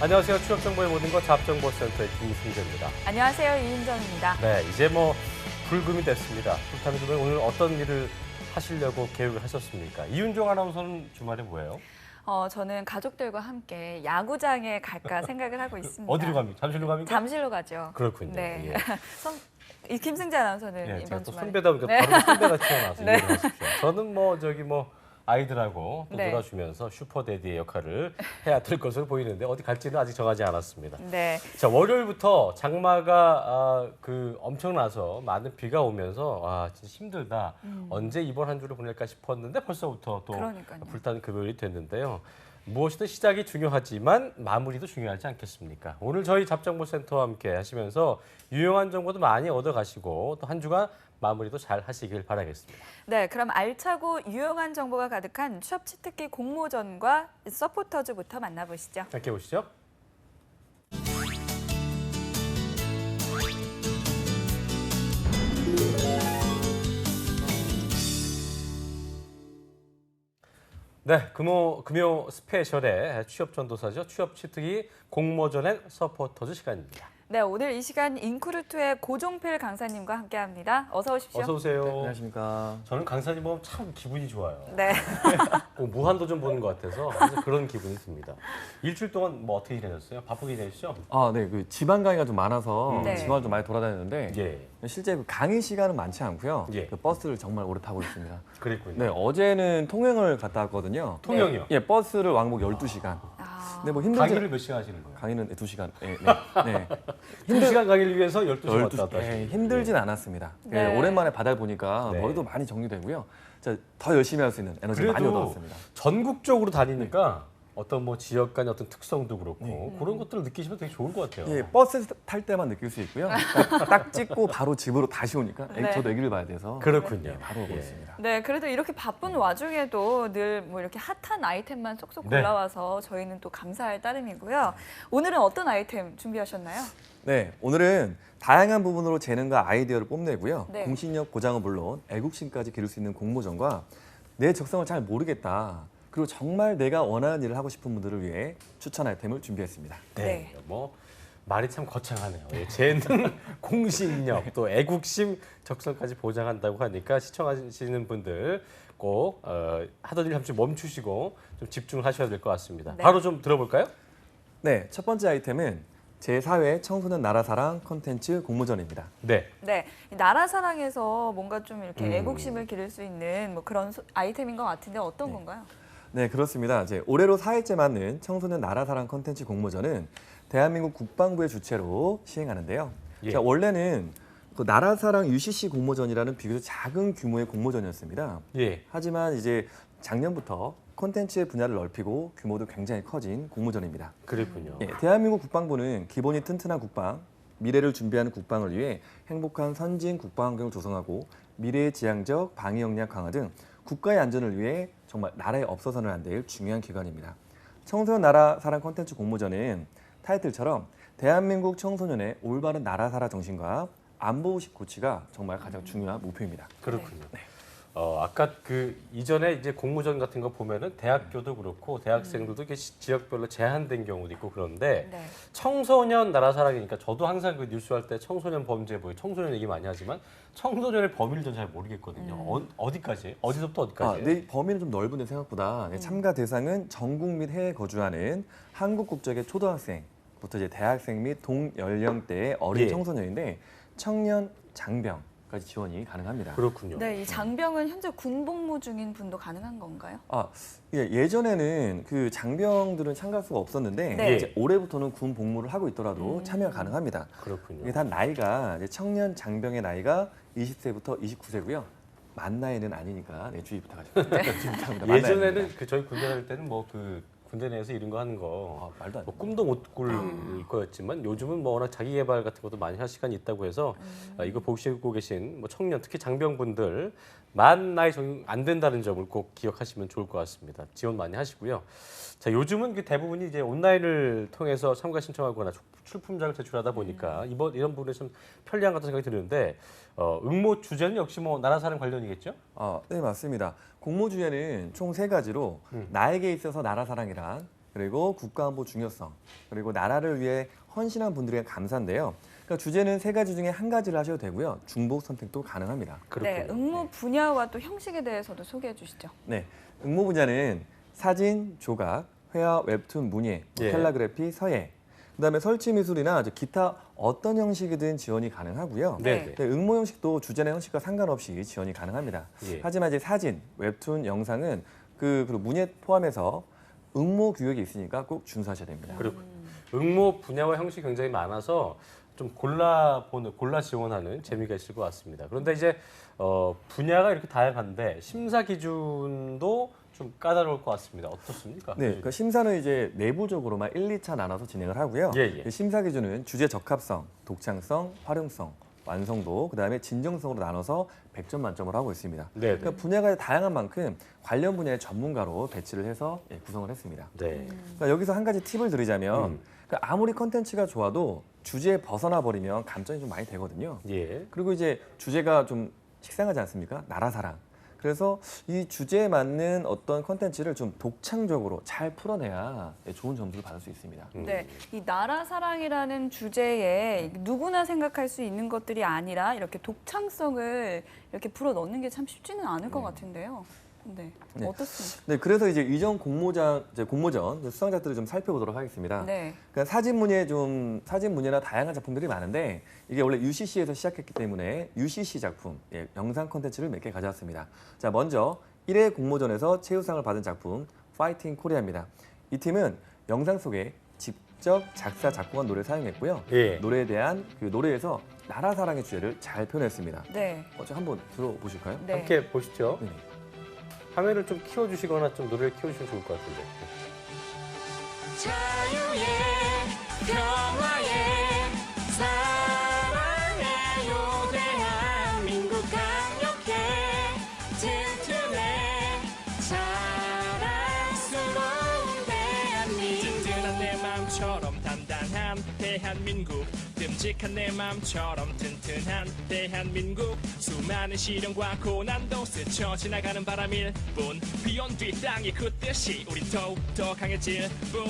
안녕하세요. 취업정보의 모든 것 잡정보센터의 김승재입니다. 안녕하세요. 이은정입니다. 네, 이제 불금이 됐습니다. 그렇다면 그러면 오늘 어떤 일을 하시려고 계획을 하셨습니까? 이은정 아나운서는 주말에 뭐예요? 저는 가족들과 함께 야구장에 갈까 생각을 하고 있습니다. 어디로 갑니까? 잠실로 갑니까? 잠실로 가죠. 그렇군요. 네. 예. 이 김승재 아나운서는 예, 제가 이번 또 주말에 선배다 보니까 네. 바로 선배가 튀어나와서 네. 이해를 하십시오. 저는 아이들하고 또 네. 놀아주면서 슈퍼데디의 역할을 해야 될 것으로 보이는데 어디 갈지는 아직 정하지 않았습니다. 네. 자, 월요일부터 장마가 엄청나서 많은 비가 오면서 진짜 힘들다. 언제 이번 한 주를 보낼까 싶었는데 벌써부터 또 그러니까요. 불타는 금요일이 됐는데요. 무엇이든 시작이 중요하지만 마무리도 중요하지 않겠습니까? 오늘 저희 잡정보센터와 함께 하시면서 유용한 정보도 많이 얻어가시고 또 한 주간 마무리도 잘 하시길 바라겠습니다. 네, 그럼 알차고 유용한 정보가 가득한 취업 취특기 공모전과 서포터즈부터 만나보시죠. 함께 보시죠. 네, 금요 스페셜의 취업 전도사죠. 취업 취특기 공모전의 서포터즈 시간입니다. 네, 오늘 이 시간 인크루트의 고종필 강사님과 함께합니다. 어서 오십시오. 어서 오세요. 안녕하십니까. 저는 강사님 보면 참 기분이 좋아요. 네. 꼭 무한도전 보는 것 같아서 항상 그런 기분이 듭니다. 일주일 동안 어떻게 지내셨어요? 바쁘게 지내셨죠? 네, 그 지방 강의가 좀 많아서 네. 지방을 좀 많이 돌아다녔는데 예, 실제 그 강의 시간은 많지 않고요. 예. 그 버스를 정말 오래 타고 있습니다. 그랬군요. 네, 어제는 통영을 갔다 왔거든요. 통영이요? 예, 버스를 왕복 12시간. 아, 근데 뭐 힘들지 강의를 몇 시간 하시는 거예요? 강의는 2시간. 네, 네. 2시간 강의를 위해서 12시간 왔다 12시. 갔다 예, 하시는 힘들진 않았습니다. 예, 네. 오랜만에 바다를 보니까 네. 머리도 많이 정리되고요. 더 열심히 할 수 있는 에너지를 많이 그래도 얻어왔습니다. 전국적으로 다니니까 어떤 지역 간의 어떤 특성도 그렇고 그런 것들을 느끼시면 되게 좋을 것 같아요. 예, 버스 탈 때만 느낄 수 있고요. 딱 찍고 바로 집으로 다시 오니까 네. 저도 애기를 봐야 돼서 그렇군요. 바로 오고 예. 있습니다. 네, 그래도 이렇게 바쁜 와중에도 늘 이렇게 핫한 아이템만 쏙쏙 네. 골라와서 저희는 또 감사할 따름이고요. 오늘은 어떤 아이템 준비하셨나요? 네, 오늘은 다양한 부분으로 재능과 아이디어를 뽐내고요. 네. 공신력 보장은 물론 애국심까지 기를 수 있는 공모전과 내 적성을 잘 모르겠다. 그리고 정말 내가 원하는 일을 하고 싶은 분들을 위해 추천 아이템을 준비했습니다. 네. 말이 참 거창하네요. 예, 재능, 공신력, 또 애국심, 적성까지 보장한다고 하니까 시청하시는 분들 꼭 하던 일 잠시 멈추시고 좀 집중을 하셔야 될 것 같습니다. 네. 바로 좀 들어볼까요? 네, 첫 번째 아이템은 제4회 청소년 나라사랑 콘텐츠 공모전입니다. 네. 네, 이 나라 사랑에서 뭔가 좀 이렇게 음. 애국심을 기를 수 있는 그런 아이템인 것 같은데 어떤 네. 건가요? 네, 그렇습니다. 이제 올해로 4회째 맞는 청소년 나라사랑 콘텐츠 공모전은 대한민국 국방부의 주최로 시행하는데요. 예. 자, 원래는 그 나라사랑 UCC 공모전이라는 비교적 작은 규모의 공모전이었습니다. 예. 하지만 이제 작년부터 콘텐츠의 분야를 넓히고 규모도 굉장히 커진 공모전입니다. 그랬군요. 예, 대한민국 국방부는 기본이 튼튼한 국방, 미래를 준비하는 국방을 위해 행복한 선진 국방 환경을 조성하고 미래의 지향적 방위 역량 강화 등 국가의 안전을 위해 정말 나라에 없어서는 안 될 중요한 기관입니다. 청소년 나라 사랑 콘텐츠 공모전은 타이틀처럼 대한민국 청소년의 올바른 나라 사랑 정신과 안보의식 고취가 정말 가장 중요한 목표입니다. 그렇군요. 아까 이전에 이제 공모전 같은 거 보면은 대학교도 그렇고 대학생들도 이렇게 지역별로 제한된 경우도 있고 그런데 네. 청소년 나라 사랑이니까 저도 항상 그 뉴스 할 때 청소년 범죄 청소년 얘기 많이 하지만 청소년의 범위를 전 잘 모르겠거든요. 어디까지? 어디서부터 어디까지? 네, 범위는 좀 넓은데 생각보다 참가 대상은 전국 및 해외에 거주하는 한국 국적의 초등학생부터 이제 대학생 및 동연령대의 어린 예. 청소년인데 청년, 장병까지 지원이 가능합니다. 그렇군요. 네, 이 장병은 현재 군복무 중인 분도 가능한 건가요? 예전에는 그 장병들은 참가할 수가 없었는데 네. 이제 올해부터는 군 복무를 하고 있더라도 참여가 가능합니다. 그렇군요. 이게 단 나이가 이제 청년 장병의 나이가 20세부터 29세고요. 만 나이는 아니니까 주의 부탁드립니다. 주의 부탁합니다. 만 나이는 예전에는 아닙니다. 저희 군대 다닐 때는 군대 내에서 이런 거 하는 거 말도 안 돼요. 꿈도 못 꿀 거였지만 요즘은 워낙 자기 개발 같은 것도 많이 할 시간이 있다고 해서 이거 보시고 계신 청년 특히 장병분들 만 나이 적용 안 된다는 점을 꼭 기억하시면 좋을 것 같습니다. 지원 많이 하시고요. 자, 요즘은 대부분이 이제 온라인을 통해서 참가 신청하거나 출품작을 제출하다 보니까 이런 부분에 좀 편리한 것 같은 생각이 드는데 응모 주제는 역시 나라사랑 관련이겠죠? 네, 맞습니다. 공모 주제는 총 3가지로 나에게 있어서 나라 사랑이란 그리고 국가안보 중요성, 그리고 나라를 위해 헌신한 분들에게 감사인데요. 그러니까 주제는 세 가지 중에 한 가지를 하셔도 되고요. 중복 선택도 가능합니다. 네, 응모 분야와 또 형식에 대해서도 소개해 주시죠. 네, 응모 분야는 사진, 조각, 회화, 웹툰, 문예, 예. 캘라그래피, 서예, 그다음에 설치 미술이나 기타 어떤 형식이든 지원이 가능하고요. 네. 네, 응모 형식도 주제나 형식과 상관없이 지원이 가능합니다. 예. 하지만 이제 사진, 웹툰, 영상은 그리고 문예 포함해서 응모 규격이 있으니까 꼭 준수하셔야 됩니다. 그렇군요. 응모 분야와 형식이 굉장히 많아서 좀 골라 지원하는 재미가 있을 것 같습니다. 그런데 이제 분야가 이렇게 다양한데 심사 기준도 좀 까다로울 것 같습니다. 어떻습니까? 네, 그 심사는 이제 내부적으로만 1, 2차 나눠서 진행을 하고요. 예, 예. 심사 기준은 주제 적합성, 독창성, 활용성, 완성도, 그다음에 진정성으로 나눠서 100점 만점을 하고 있습니다. 네, 네. 그러니까 분야가 다양한 만큼 관련 분야의 전문가로 배치를 해서 구성을 했습니다. 네. 그러니까 여기서 한 가지 팁을 드리자면 음. 그러니까 아무리 컨텐츠가 좋아도 주제에 벗어나 버리면 감점이 좀 많이 되거든요. 예. 그리고 이제 주제가 좀 식상하지 않습니까? 나라 사랑. 그래서 이 주제에 맞는 어떤 컨텐츠를 좀 독창적으로 잘 풀어내야 좋은 점수를 받을 수 있습니다. 네, 이 나라 사랑이라는 주제에 누구나 생각할 수 있는 것들이 아니라 이렇게 독창성을 이렇게 불어 넣는 게 참 쉽지는 않을 것 같은데요. 네, 네. 어떻습니까? 네, 그래서 이제 이전 공모전 수상작들을 좀 살펴보도록 하겠습니다. 네, 그러니까 사진 문예나 다양한 작품들이 많은데 이게 원래 UCC에서 시작했기 때문에 UCC 작품, 영상 콘텐츠를 몇 개 가져왔습니다. 자, 먼저 1회 공모전에서 최우상을 받은 작품 파이팅 코리아입니다. 이 팀은 영상 속에 직접 작사 작곡한 노래를 사용했고요. 예. 노래에 대한 그 노래에서 나라 사랑의 주제를 잘 표현했습니다. 네, 저 한번 들어보실까요? 네. 함께 보시죠. 네네. 화면을 좀 키워주시거나 좀 노래를 키워주시면 좋을 것 같은데. 자유의 평화의 사랑해요 대한민국 강력해 튼튼해 자랑스러운 대한민국 든든한 내 맘처럼 단단한 대한민국 듬직한 내 맘처럼 튼튼한 대한민국 수많은 시련과 고난도 스쳐 지나가는 바람일 뿐 비온 뒤 땅이 굳듯이 우린 더욱더 강해질 뿐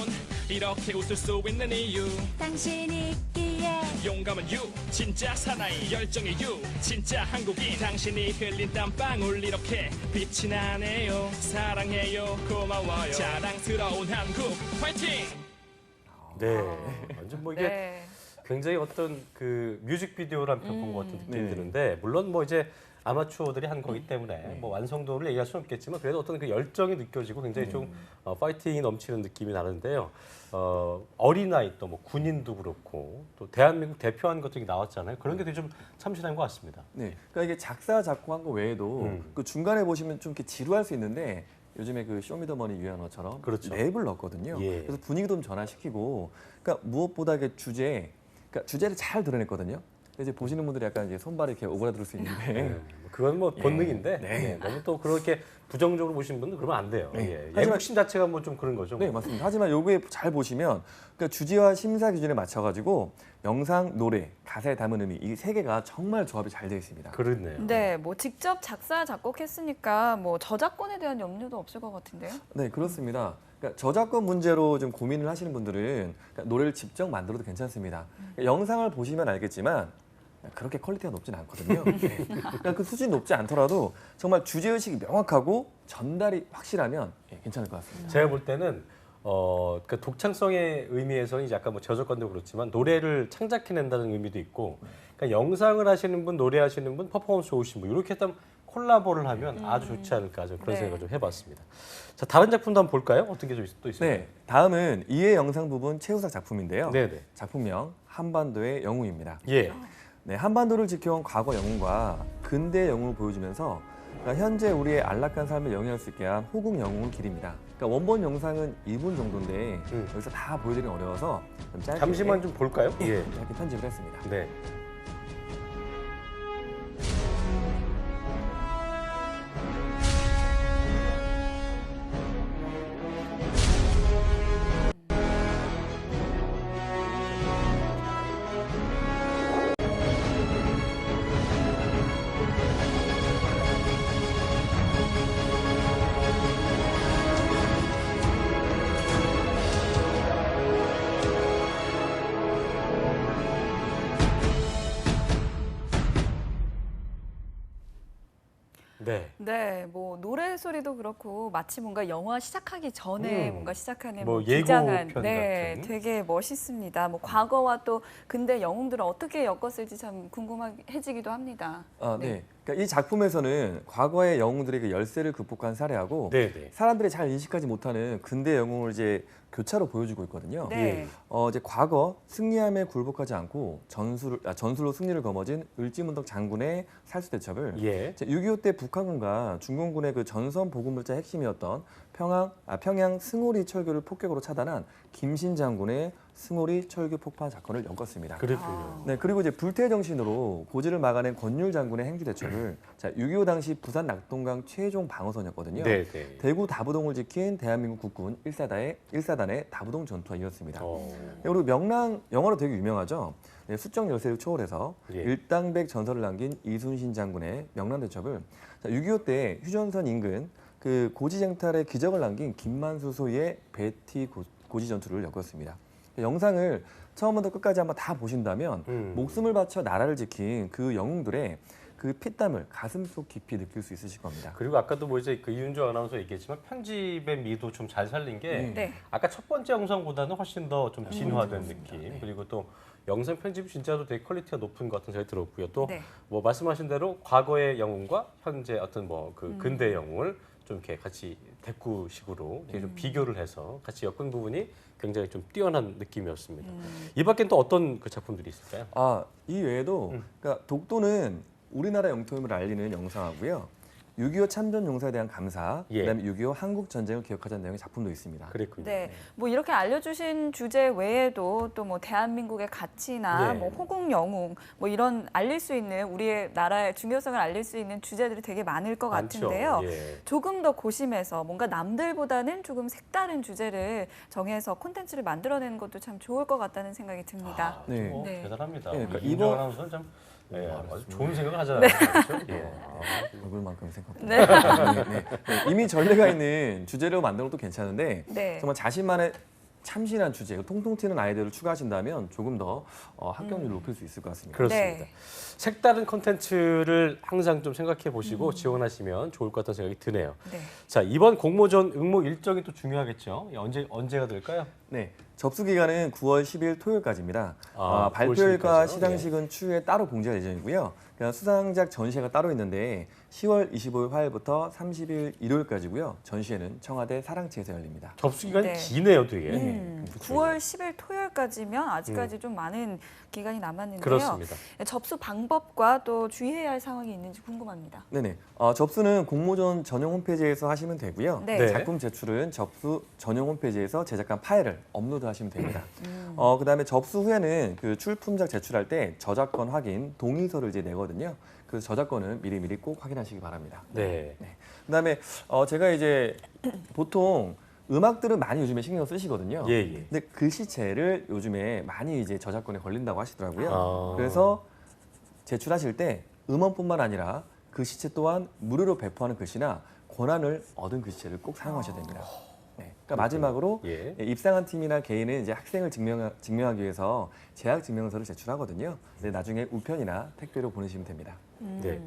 이렇게 웃을 수 있는 이유 당신이 있기에 용감한 유 진짜 사나이 열정의 유 진짜 한국인 당신이 흘린 땀방울 이렇게 빛이 나네요 사랑해요 고마워요 자랑스러운 한국 화이팅 네. 완전 뭐 이게 네. 굉장히 어떤 그 뮤직비디오를 한 편 본 것 같은 느낌이 네. 드는데 물론 뭐 이제 아마추어들이 한 거기 때문에 뭐 완성도를 얘기할 수는 없겠지만 그래도 어떤 그 열정이 느껴지고 굉장히 좀 파이팅이 넘치는 느낌이 나는데요. 어린아이 또 뭐 군인도 그렇고 또 대한민국 대표하는 것들이 나왔잖아요. 그런 게 되게 좀 참신한 것 같습니다. 네, 그러니까 이게 작사 작곡한 거 외에도 그 중간에 보시면 좀 이렇게 지루할 수 있는데 요즘에 그 쇼미더머니 유행한 것처럼 그렇죠. 랩을 넣었거든요. 예. 그래서 분위기도 좀 전환시키고, 그러니까 무엇보다 그 주제를 잘 드러냈거든요. 근데 이제 보시는 분들이 약간 이제 손발이 이렇게 오그라들 수 있는데. 네. 그건 뭐 본능인데 네. 네, 너무 또 그렇게 부정적으로 보시는 분들 그러면 안 돼요. 네. 예. 하지만- 애국심 자체가 뭐 좀 그런 거죠. 네, 맞습니다. 하지만 요게 잘 보시면 그러니까 주제와 심사 기준에 맞춰가지고 영상, 노래, 가사에 담은 의미 이 세 개가 정말 조합이 잘 되어 있습니다. 그렇네요. 네, 뭐 직접 작사 작곡했으니까 뭐 저작권에 대한 염려도 없을 것 같은데요. 네, 그렇습니다. 그러니까 저작권 문제로 좀 고민을 하시는 분들은 그러니까 노래를 직접 만들어도 괜찮습니다. 그러니까 영상을 보시면 알겠지만 그렇게 퀄리티가 높진 않거든요. 네. 그러니까 그 수준이 높지 않더라도 정말 주제의식이 명확하고 전달이 확실하면 괜찮을 것 같습니다. 제가 볼 때는 그러니까 독창성의 의미에서는 이제 아까 뭐 저작권도 그렇지만 노래를 창작해낸다는 의미도 있고, 그러니까 영상을 하시는 분, 노래하시는 분, 퍼포먼스 좋으신 분 이렇게 딱 콜라보를 하면 아주 좋지 않을까 좀 그런 네. 생각을 좀 해봤습니다. 자, 다른 작품도 한번 볼까요? 어떤 게 좀 또 있을까요? 네, 다음은 이해 영상 부분 최우석 작품인데요. 네네. 작품명 한반도의 영웅입니다. 예. 네, 한반도를 지켜온 과거 영웅과 근대 영웅을 보여주면서 그러니까 현재 우리의 안락한 삶을 영위할 수 있게 한 호국 영웅을 기립니다. 그러니까 원본 영상은 1분 정도인데 여기서 다 보여드리기 어려워서 좀 짧게 잠시만 좀 볼까요? 예. 짧게 편집을 했습니다. 네. 네. 네, 뭐 노래 소리도 그렇고 마치 뭔가 영화 시작하기 전에 뭔가 시작하는 뭐 비장한, 예고편 네, 같은. 되게 멋있습니다. 뭐 과거와 또 근대 영웅들을 어떻게 엮었을지 참 궁금해지기도 합니다. 네. 그러니까 이 작품에서는 과거의 영웅들의 그 열세를 극복한 사례하고 네네. 사람들이 잘 인식하지 못하는 근대 영웅을 이제 교차로 보여주고 있거든요. 네. 이제 과거 승리함에 굴복하지 않고 전술로 승리를 거머쥔 을지문덕 장군의 살수대첩을 예. 6.25 때 북한군과 중공군의 그 전선 보급물자 핵심이었던 평양 승오리 철교를 폭격으로 차단한 김신 장군의 승오리 철교 폭파 사건을 엮었습니다. 그렇군요. 네, 그리고 이제 불태 정신으로 고지를 막아낸 권율 장군의 행주 대첩을 6.25 당시 부산 낙동강 최종 방어선이었거든요. 네, 네. 대구 다부동을 지킨 대한민국 국군 1사단의 다부동 전투와 이었습니다. 그리고 명랑 영화로 되게 유명하죠. 네, 수적 열세를 초월해서 예. 일당백 전설을 남긴 이순신 장군의 명랑 대첩을 6.25 때 휴전선 인근 그 고지쟁탈의 기적을 남긴 김만수 소위의 베티 고지 전투를 엮었습니다. 영상을 처음부터 끝까지 한번 다 보신다면 목숨을 바쳐 나라를 지킨 그 영웅들의 그 피땀을 가슴속 깊이 느낄 수 있으실 겁니다. 그리고 아까도 뭐 이제 그 이윤정 아나운서 얘기했지만 편집의 미도 좀 잘 살린 게 네. 아까 첫 번째 영상보다는 훨씬 더 좀 진화된 느낌. 그리고 또 영상 편집이 진짜로 되게 퀄리티가 높은 것 같은 생각이 들었고요. 또 뭐 네. 말씀하신 대로 과거의 영웅과 현재 어떤 뭐 그 근대 영웅을 좀 이렇게 같이 대꾸식으로 이렇게 좀 비교를 해서 같이 엮은 부분이 굉장히 좀 뛰어난 느낌이었습니다. 이 밖엔 또 어떤 그 작품들이 있을까요? 이 외에도 그러니까 독도는 우리나라 영토임을 알리는 영상하고요. 6.25 참전 용사에 대한 감사, 예. 그다음에 6.25 한국 전쟁을 기억하자는 내용의 작품도 있습니다. 그랬군요. 네, 뭐 이렇게 알려주신 주제 외에도 또 뭐 대한민국의 가치나 네. 뭐 호국 영웅 뭐 이런 알릴 수 있는 우리의 나라의 중요성을 알릴 수 있는 주제들이 되게 많을 것 많죠. 같은데요. 예. 조금 더 고심해서 뭔가 남들보다는 조금 색다른 주제를 정해서 콘텐츠를 만들어내는 것도 참 좋을 것 같다는 생각이 듭니다. 네. 뭐 네. 대단합니다. 네, 그러니까 이윤정 이번- 아나운서는 참 아주 좋은 생각을 하잖아요. 그렇죠? 예. 얼굴만큼 생각합니다. 네. 이미 전례가 있는 주제로 만드는 것도 괜찮은데 네. 정말 자신만의 참신한 주제, 통통 튀는 아이디어를 추가하신다면 조금 더 합격률을 높일 수 있을 것 같습니다. 그렇습니다. 네. 색다른 콘텐츠를 항상 좀 생각해 보시고 지원하시면 좋을 것 같다는 생각이 드네요. 네. 자, 이번 공모전 응모 일정이 또 중요하겠죠. 언제가 될까요? 네, 접수 기간은 9월 10일 토요일까지입니다. 9월 발표일과 10일까지요? 시상식은 추후에 따로 공지할 예정이고요. 그러니까 수상작 전시회가 따로 있는데 10월 25일 화요일부터 30일 일요일까지고요. 전시회는 청와대 사랑채에서 열립니다. 접수 기간이 네. 기네요, 되게. 9월 10일 토요일까지면 아직까지 좀 많은 기간이 남았는데요. 그렇습니다. 접수 방법과 또 주의해야 할 상황이 있는지 궁금합니다. 네네. 접수는 공모전 전용 홈페이지에서 하시면 되고요. 네. 네. 작품 제출은 접수 전용 홈페이지에서 제작한 파일을 업로드하시면 됩니다. 그다음에 접수 후에는 그 출품작 제출할 때 저작권 확인 동의서를 이제 내거든요. 그래서 저작권은 미리 꼭 확인하시기 바랍니다. 네. 그다음에 제가 이제 보통 음악들은 많이 요즘에 신경 쓰시거든요. 예, 예. 근데 글씨체를 요즘에 많이 이제 저작권에 걸린다고 하시더라고요. 아. 그래서 제출하실 때 음원뿐만 아니라 글씨체 또한 무료로 배포하는 글씨나 권한을 얻은 글씨체를 꼭 사용하셔야 됩니다. 네. 그러니까 마지막으로 예. 입상한 팀이나 개인은 이제 학생을 증명하기 위해서 재학 증명서를 제출하거든요. 근데 나중에 우편이나 택배로 보내시면 됩니다. 네.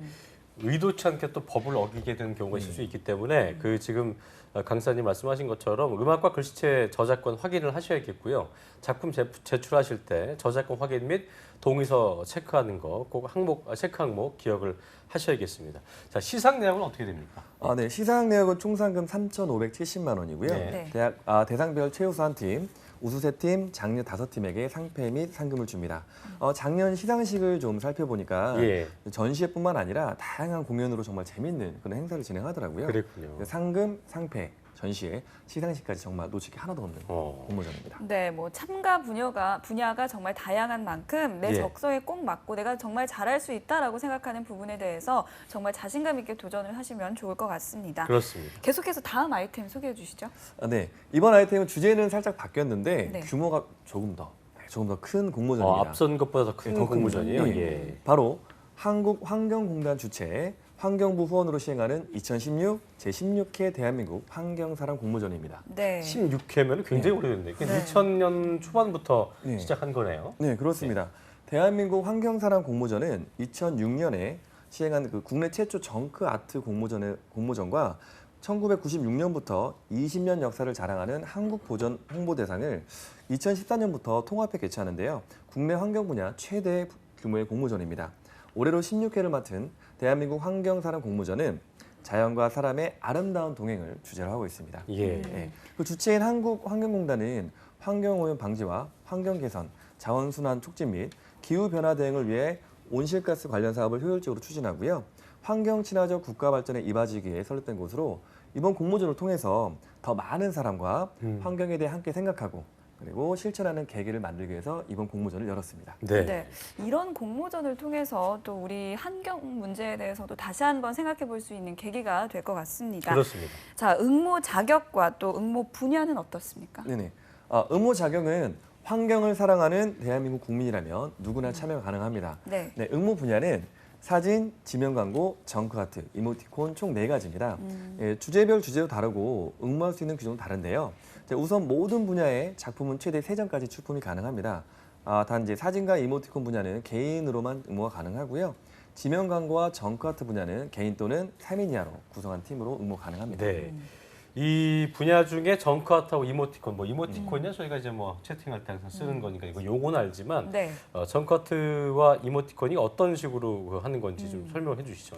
의도치 않게 또 법을 어기게 되는 경우가 있을 수 있기 때문에 그 지금 강사님 말씀하신 것처럼 음악과 글씨체 저작권 확인을 하셔야겠고요. 작품 제출하실 때 저작권 확인 및 동의서 체크하는 거 꼭 체크 항목 기억을 하셔야겠습니다. 자, 시상 내역은 어떻게 됩니까? 네. 시상 내역은 총 상금 3,570만 원이고요. 네. 대상별 최우수 한 팀, 우수 3팀, 장려 5팀에게 상패 및 상금을 줍니다. 작년 시상식을 좀 살펴보니까 예. 전시회뿐만 아니라 다양한 공연으로 정말 재밌는 그런 행사를 진행하더라고요. 그랬군요. 상금, 상패, 전시회, 시상식까지 정말 놓칠 게 하나도 없는 공모전입니다. 네, 뭐 참가 분야가 정말 다양한 만큼 내 예. 적성에 꼭 맞고 내가 정말 잘할 수 있다라고 생각하는 부분에 대해서 정말 자신감 있게 도전을 하시면 좋을 것 같습니다. 그렇습니다. 계속해서 다음 아이템 소개해 주시죠. 네, 이번 아이템은 주제는 살짝 바뀌었는데 네. 규모가 조금 더 큰 공모전입니다. 앞선 것보다 더 큰 더 큰 공모전이에요. 공모전. 예. 바로 한국환경공단 주최 환경부 후원으로 시행하는 2016 제16회 대한민국 환경사랑 공모전입니다. 네. 16회면 굉장히 오래됐네. 네. 2000년 초반부터 네. 시작한 거네요. 네, 그렇습니다. 대한민국 환경사랑 공모전은 2006년에 시행한 그 국내 최초 정크 아트 공모전과 1996년부터 20년 역사를 자랑하는 한국 보전 홍보대상을 2014년부터 통합해 개최하는데요. 국내 환경 분야 최대 규모의 공모전입니다. 올해로 16회를 맡은 대한민국 환경사랑 공모전은 자연과 사람의 아름다운 동행을 주제로 하고 있습니다. 예. 네. 그 주체인 한국환경공단은 환경오염 방지와 환경 개선, 자원순환 촉진 및 기후변화 대응을 위해 온실가스 관련 사업을 효율적으로 추진하고요. 환경 친화적 국가 발전에 이바지기 위해 설립된 곳으로 이번 공모전을 통해서 더 많은 사람과 환경에 대해 함께 생각하고 그리고 실천하는 계기를 만들기 위해서 이번 공모전을 열었습니다. 네. 네. 이런 공모전을 통해서 또 우리 환경 문제에 대해서도 다시 한번 생각해 볼 수 있는 계기가 될 것 같습니다. 그렇습니다. 자, 응모 자격과 또 응모 분야는 어떻습니까? 네네. 응모 자격은 환경을 사랑하는 대한민국 국민이라면 누구나 참여가 가능합니다. 네. 네, 응모 분야는 사진, 지명 광고, 정크 아트, 이모티콘 총 4가지입니다. 예, 주제별 주제도 다르고 응모할 수 있는 규정도 다른데요. 우선 모든 분야의 작품은 최대 3장까지 출품이 가능합니다. 단 이제 사진과 이모티콘 분야는 개인으로만 응모가 가능하고요. 지명 광고와 정크 아트 분야는 개인 또는 3인 이하로 구성한 팀으로 응모 가능합니다. 네. 이 분야 중에 정크아트하고 이모티콘, 뭐 이모티콘이야 저희가 이제 뭐 채팅할 때 항상 쓰는 거니까 이거 요건 알지만 네. 정크아트와 이모티콘이 어떤 식으로 하는 건지 좀 설명해 주시죠.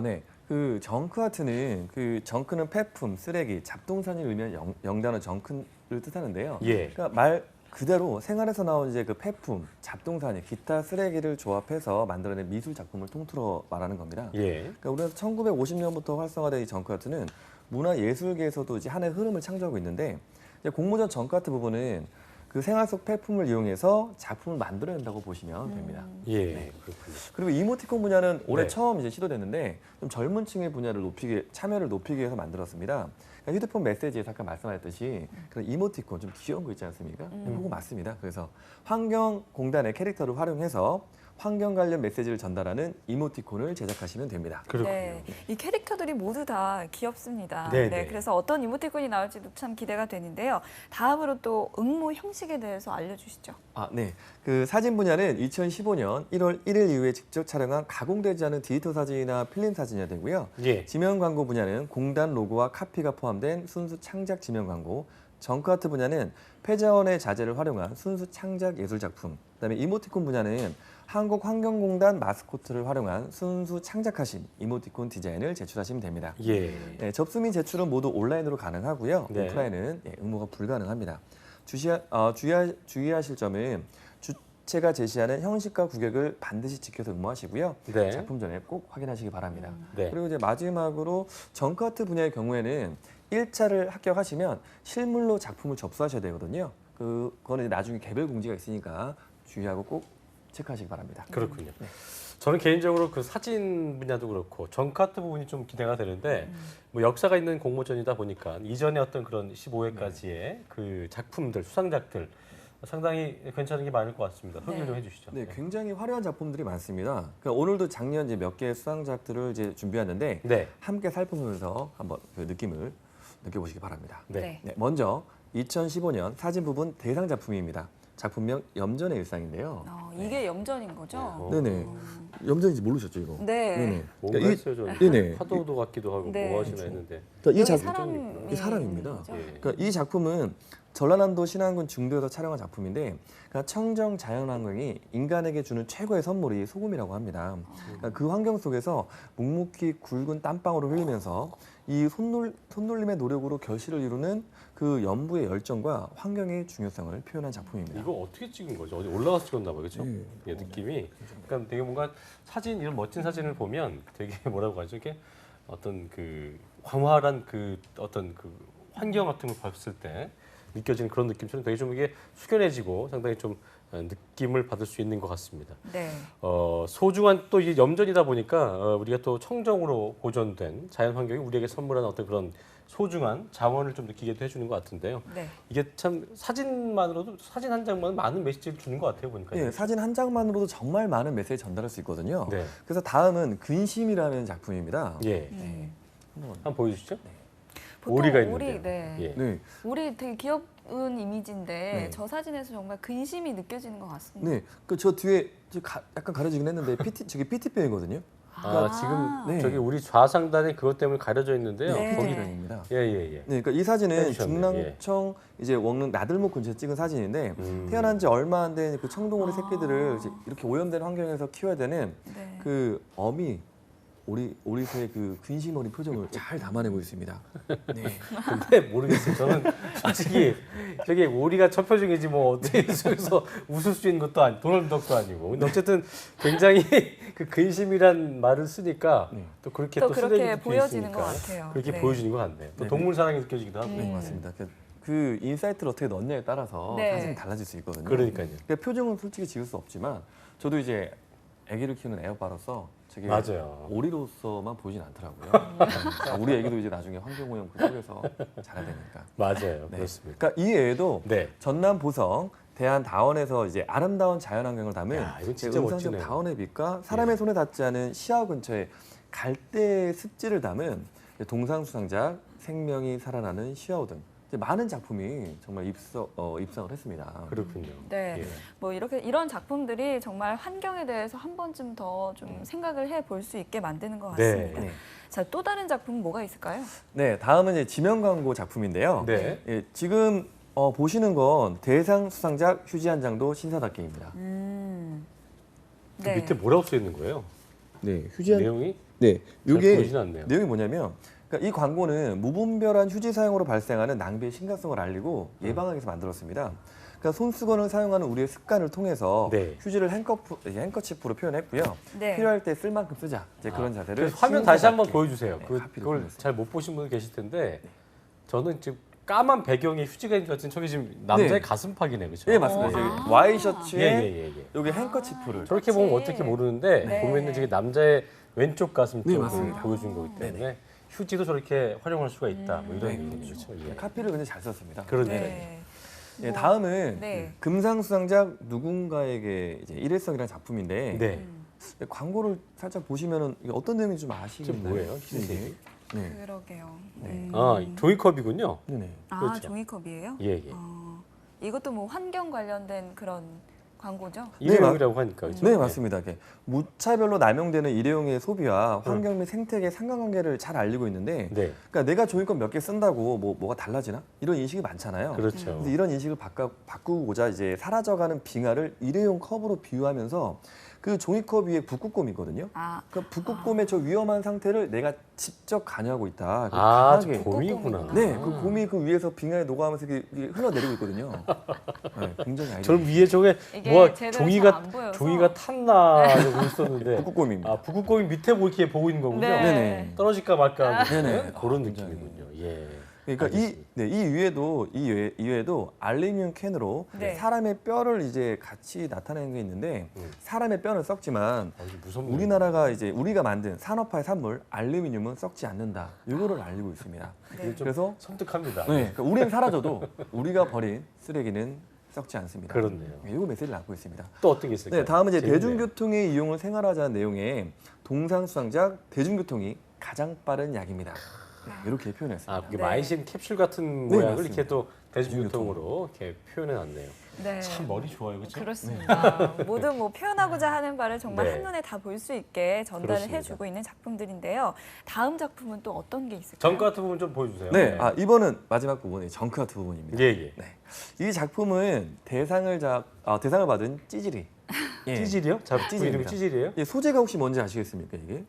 네. 그 정크 아트는 그 정크는 폐품, 쓰레기, 잡동사니를 의미한 영단어 정크를 뜻하는데요. 예. 그러니까 말 그대로 생활에서 나온 이제 그 폐품, 잡동사니, 기타 쓰레기를 조합해서 만들어낸 미술 작품을 통틀어 말하는 겁니다. 예. 그러니까 우리나라 1950년부터 활성화된 이 정크 아트는 문화예술계에서도 이제 하나의 흐름을 창조하고 있는데 이제 공모전 정크 아트 부분은 그 생활 속 폐품을 이용해서 작품을 만들어낸다고 보시면 됩니다. 예. 네. 그렇군요. 그리고 이모티콘 분야는 올해 네. 처음 이제 시도됐는데 좀 젊은 층의 분야를 참여를 높이기 위해서 만들었습니다. 그러니까 휴대폰 메시지에서 아까 말씀하셨듯이 그런 이모티콘 좀 귀여운 거 있지 않습니까? 그거 맞습니다. 그래서 환경공단의 캐릭터를 활용해서 환경 관련 메시지를 전달하는 이모티콘을 제작하시면 됩니다. 그렇군요. 네. 이 캐릭터들이 모두 다 귀엽습니다. 네, 네, 네. 그래서 어떤 이모티콘이 나올지도 참 기대가 되는데요. 다음으로 또 응모 형식에 대해서 알려주시죠. 네. 그 사진 분야는 2015년 1월 1일 이후에 직접 촬영한 가공되지 않은 디지털 사진이나 필름 사진이 되고요. 예. 지명 광고 분야는 공단 로고와 카피가 포함된 순수 창작 지명 광고, 정크 아트 분야는 폐자원의 자재를 활용한 순수 창작 예술 작품, 그다음에 이모티콘 분야는 한국환경공단 마스코트를 활용한 순수 창작하신 이모티콘 디자인을 제출하시면 됩니다. 예. 네, 접수 및 제출은 모두 온라인으로 가능하고요. 네. 오프라인은 응모가 불가능합니다. 주의하실 점은 주체가 제시하는 형식과 규격을 반드시 지켜서 응모하시고요. 네. 작품 전에 꼭 확인하시기 바랍니다. 네. 그리고 이제 마지막으로 정크 아트 분야의 경우에는 1차를 합격하시면 실물로 작품을 접수하셔야 되거든요. 그거는 이제 나중에 개별 공지가 있으니까 주의하고 꼭 체크하시기 바랍니다. 그렇군요. 저는 개인적으로 그 사진 분야도 그렇고 정크아트 부분이 좀 기대가 되는데 뭐 역사가 있는 공모전이다 보니까 이전에 어떤 그런 15회까지의 그 작품들, 수상작들 상당히 괜찮은 게 많을 것 같습니다. 소개 좀 해주시죠. 네, 굉장히 화려한 작품들이 많습니다. 그러니까 오늘도 작년 이제 몇 개의 수상작들을 이제 준비하는데 네. 함께 살펴보면서 한번 그 느낌을 느껴보시기 바랍니다. 네. 네, 먼저 2015년 사진 부분 대상 작품입니다. 작품명 염전의 일상인데요. 이게 염전인 거죠? 어. 네네. 염전인지 모르셨죠 이거? 네. 네네. 뭔가 그러니까 했어요. 저 네네. 파도도 같기도 하고 네. 뭐 하시나 했는데. 그러니까 이 여기 작품 사람이 이 사람입니다. 있는 거죠? 예. 그러니까 이 작품은 전라남도 신안군 중도에서 촬영한 작품인데 그러니까 청정 자연환경이 인간에게 주는 최고의 선물이 소금이라고 합니다. 그러니까 그 환경 속에서 묵묵히 굵은 땀방울을 흘리면서 이 손놀림의 노력으로 결실을 이루는 그 연부의 열정과 환경의 중요성을 표현한 작품입니다. 이거 어떻게 찍은 거죠? 어디 올라가서 찍었나 봐요, 그렇죠? 네. 예, 느낌이. 그러니까 되게 뭔가 사진 이런 멋진 사진을 보면 되게 뭐라고 하죠? 이게 어떤 그 광활한 그 어떤 그 환경 같은 걸 봤을 때 느껴지는 그런 느낌처럼 되게 좀 이게 숙연해지고 상당히 좀 느낌을 받을 수 있는 것 같습니다. 네. 소중한 또 이게 염전이다 보니까 우리가 또 청정으로 보존된 자연 환경이 우리에게 선물하는 어떤 그런 소중한 자원을 좀 느끼게도 해주는 것 같은데요. 네. 이게 참 사진만으로도 사진 한 장만 많은 메시지를 주는 것 같아요 보니까. 예, 사진 한 장만으로도 정말 많은 메시지 전달할 수 있거든요. 네. 그래서 다음은 근심이라는 작품입니다. 예. 네. 한번 보여주시죠. 보통 오리가 있는데. 오리, 네. 예. 네. 오리 되게 귀여운 이미지인데 네. 저 사진에서 정말 근심이 느껴지는 것 같습니다. 네. 그 저 뒤에 약간 가려지긴 했는데 저게 PT병이거든요. 지금 네. 저기 우리 좌상단에 그것 때문에 가려져 있는데요. 네. 거기 표기령입니다. 예예예. 네, 그러니까 이 사진은 해주셨네, 중랑청 이제 원릉 나들목 근처에서 찍은 사진인데 태어난 지 얼마 안 된 그 청동오리 새끼들을 이제 이렇게 오염된 환경에서 키워야 되는 네. 그 어미 오리새의 그 근심 어린 표정을 잘 담아내고 있습니다. 네. 근데 모르겠어요. 저는 솔직히 저게 오리가 첫 표정이지 뭐 어떻게 속에서 웃을 수 있는 것도 아니, 도널드 덕도 아니고. 근데 어쨌든 굉장히 그 근심이란 말을 쓰니까 또 그렇게 또 또 그렇게 쓰레기 보여지는 것 있으니까 같아요. 그렇게 네. 보여지는 것 같네요. 또 네. 동물 사랑이 느껴지기도 하고. 네, 맞습니다. 그 인사이트를 어떻게 넣냐에 따라서 네. 사진이 달라질 수 있거든요. 그러니까요. 그러니까 표정은 솔직히 지을 수 없지만 저도 이제 아기를 키우는 애아빠로서 저게 맞아요. 오리로서만 보이진 않더라고요. 우리 애기도 이제 나중에 환경오염 그 속에서 자라야 되니까. 맞아요. 네. 그렇습니다. 그러니까 이 외에도 네. 전남 보성 대한 다원에서 이제 아름다운 자연환경을 담은 야, 이건 진짜 은상적 멋지네요. 다원의 빛과 사람의 손에 닿지 않은 시야호 근처에 갈대 습지를 담은 동상수상작 생명이 살아나는 시야호 등 이제 많은 작품이 정말 입상을 했습니다. 그렇군요. 네, 예. 뭐 이렇게 이런 작품들이 정말 환경에 대해서 한 번쯤 더 좀 생각을 해볼 수 있게 만드는 것 네. 같습니다. 네. 자, 또 다른 작품은 뭐가 있을까요? 네, 다음은 이제 지명 광고 작품인데요. 네. 예, 지금 보시는 건 대상 수상작 휴지 한 장도 신사답게입니다. 그 밑에 뭐라고 써 있는 거예요? 네, 휴지 한 내용이 네, 잘 이게 보이진 않네요. 내용이 뭐냐면 그러니까 이 광고는 무분별한 휴지 사용으로 발생하는 낭비의 심각성을 알리고 예방하기 위해서 만들었습니다. 그러니까 손수건을 사용하는 우리의 습관을 통해서 네. 휴지를 행커치프로 표현했고요. 네. 필요할 때 쓸 만큼 쓰자. 이제 그런 자세를 그래서 화면 다시 한번 신사답게. 보여주세요. 네, 그걸 카피를 보여주세요. 잘 못 보신 분들 계실 텐데 저는 지금 까만 배경에 휴지가 있는 것 같은 저게 지금 남자의 네. 가슴팍이네, 그렇죠? 예, 맞습니다. 저기 와이셔츠에 예예예. 여기 행커치프를 저렇게 보면 그렇지. 어떻게 모르는데 네. 보면은 저게 남자의 왼쪽 가슴 네, 쪽을 맞습니다. 보여준 거기 때문에 휴지도 저렇게 활용할 수가 있다. 뭐 이런 얘기죠. 예. 카피를 굉장히 잘 썼습니다. 그러네요. 네. 예, 뭐, 다음은 네. 금상수상작 누군가에게 이제 일회성이라는 작품인데 네. 광고를 살짝 보시면은 이게 어떤 내용인지 좀 이게 아시겠나요? 뭐예요? 네. 흰색이? 네. 그러게요. 네. 아, 종이컵이군요. 네네. 아, 그렇죠. 종이컵이에요? 예, 예. 이것도 뭐 환경 관련된 그런 광고죠? 일회용이라고 하니까 그렇죠? 네, 맞습니다. 이렇게 무차별로 남용되는 일회용의 소비와 환경 및 생태계 상관관계를 잘 알리고 있는데 네. 그러니까 내가 종이컵 몇 개 쓴다고 뭐가 달라지나? 이런 인식이 많잖아요. 그렇죠. 근데 이런 인식을 바꾸고자 이제 사라져가는 빙하를 일회용 컵으로 비유하면서 그 종이컵 위에 북극곰이거든요. 아, 그 북극곰의 저 위험한 상태를 내가 직접 관여하고 있다. 그 아, 저 강하게. 곰이구나. 네, 그 곰이 그 위에서 빙하에 녹아가면서 이게 흘러내리고 있거든요. 네, 굉장히 아이디어. 저는 위에 저게 이게 뭐 제대로 잘안 보여서. 종이가 탔나 하고 있었는데 북극곰입니다. 아, 북극곰이 밑에 뭐 이렇게 보고 있는 거군요. 네. 네네. 떨어질까 말까 하고 네네. 그런 아, 굉장히. 느낌이군요. 예. 그러니까 알겠습니다. 이 외에도 알루미늄 캔으로 네. 사람의 뼈를 이제 같이 나타내는 게 있는데 사람의 뼈는 썩지만 아, 이게 무섭네요. 우리나라가 이제 우리가 만든 산업화의 산물 알루미늄은 썩지 않는다. 이거를 알리고 있습니다. 이게 좀 그래서 섬뜩합니다. 네, 그러니까 우리는 사라져도 우리가 버린 쓰레기는 썩지 않습니다. 그렇네요. 이거 메시지를 담고 있습니다. 또 어떤 게 있을까요? 네, 다음은 이제 재밌네요. 대중교통의 이용을 생활화하자는 내용의 동상수상작 대중교통이 가장 빠른 약입니다. 네, 이렇게 표현했습니다. 아, 그게 네. 마이심 캡슐 같은 네, 모양을 맞습니다. 이렇게 또 대중교통으로 이렇게 표현해 놨네요. 네. 참 머리 좋아요, 그렇죠? 그렇습니다. 모든 뭐 표현하고자 하는 바를 정말 네. 한눈에 다 볼 수 있게 전달을 그렇습니다. 해주고 있는 작품들인데요. 다음 작품은 또 어떤 게 있을까요? 정 같은 부분 좀 보여주세요. 네, 아, 이번은 마지막 부분이 정크아트 부분입니다. 예, 예. 이 작품은 대상을 받은 찌질이. 예. 찌질이요? 작품 이름이 찌질입니다. 찌질이에요? 예, 소재가 혹시 뭔지 아시겠습니까 이게?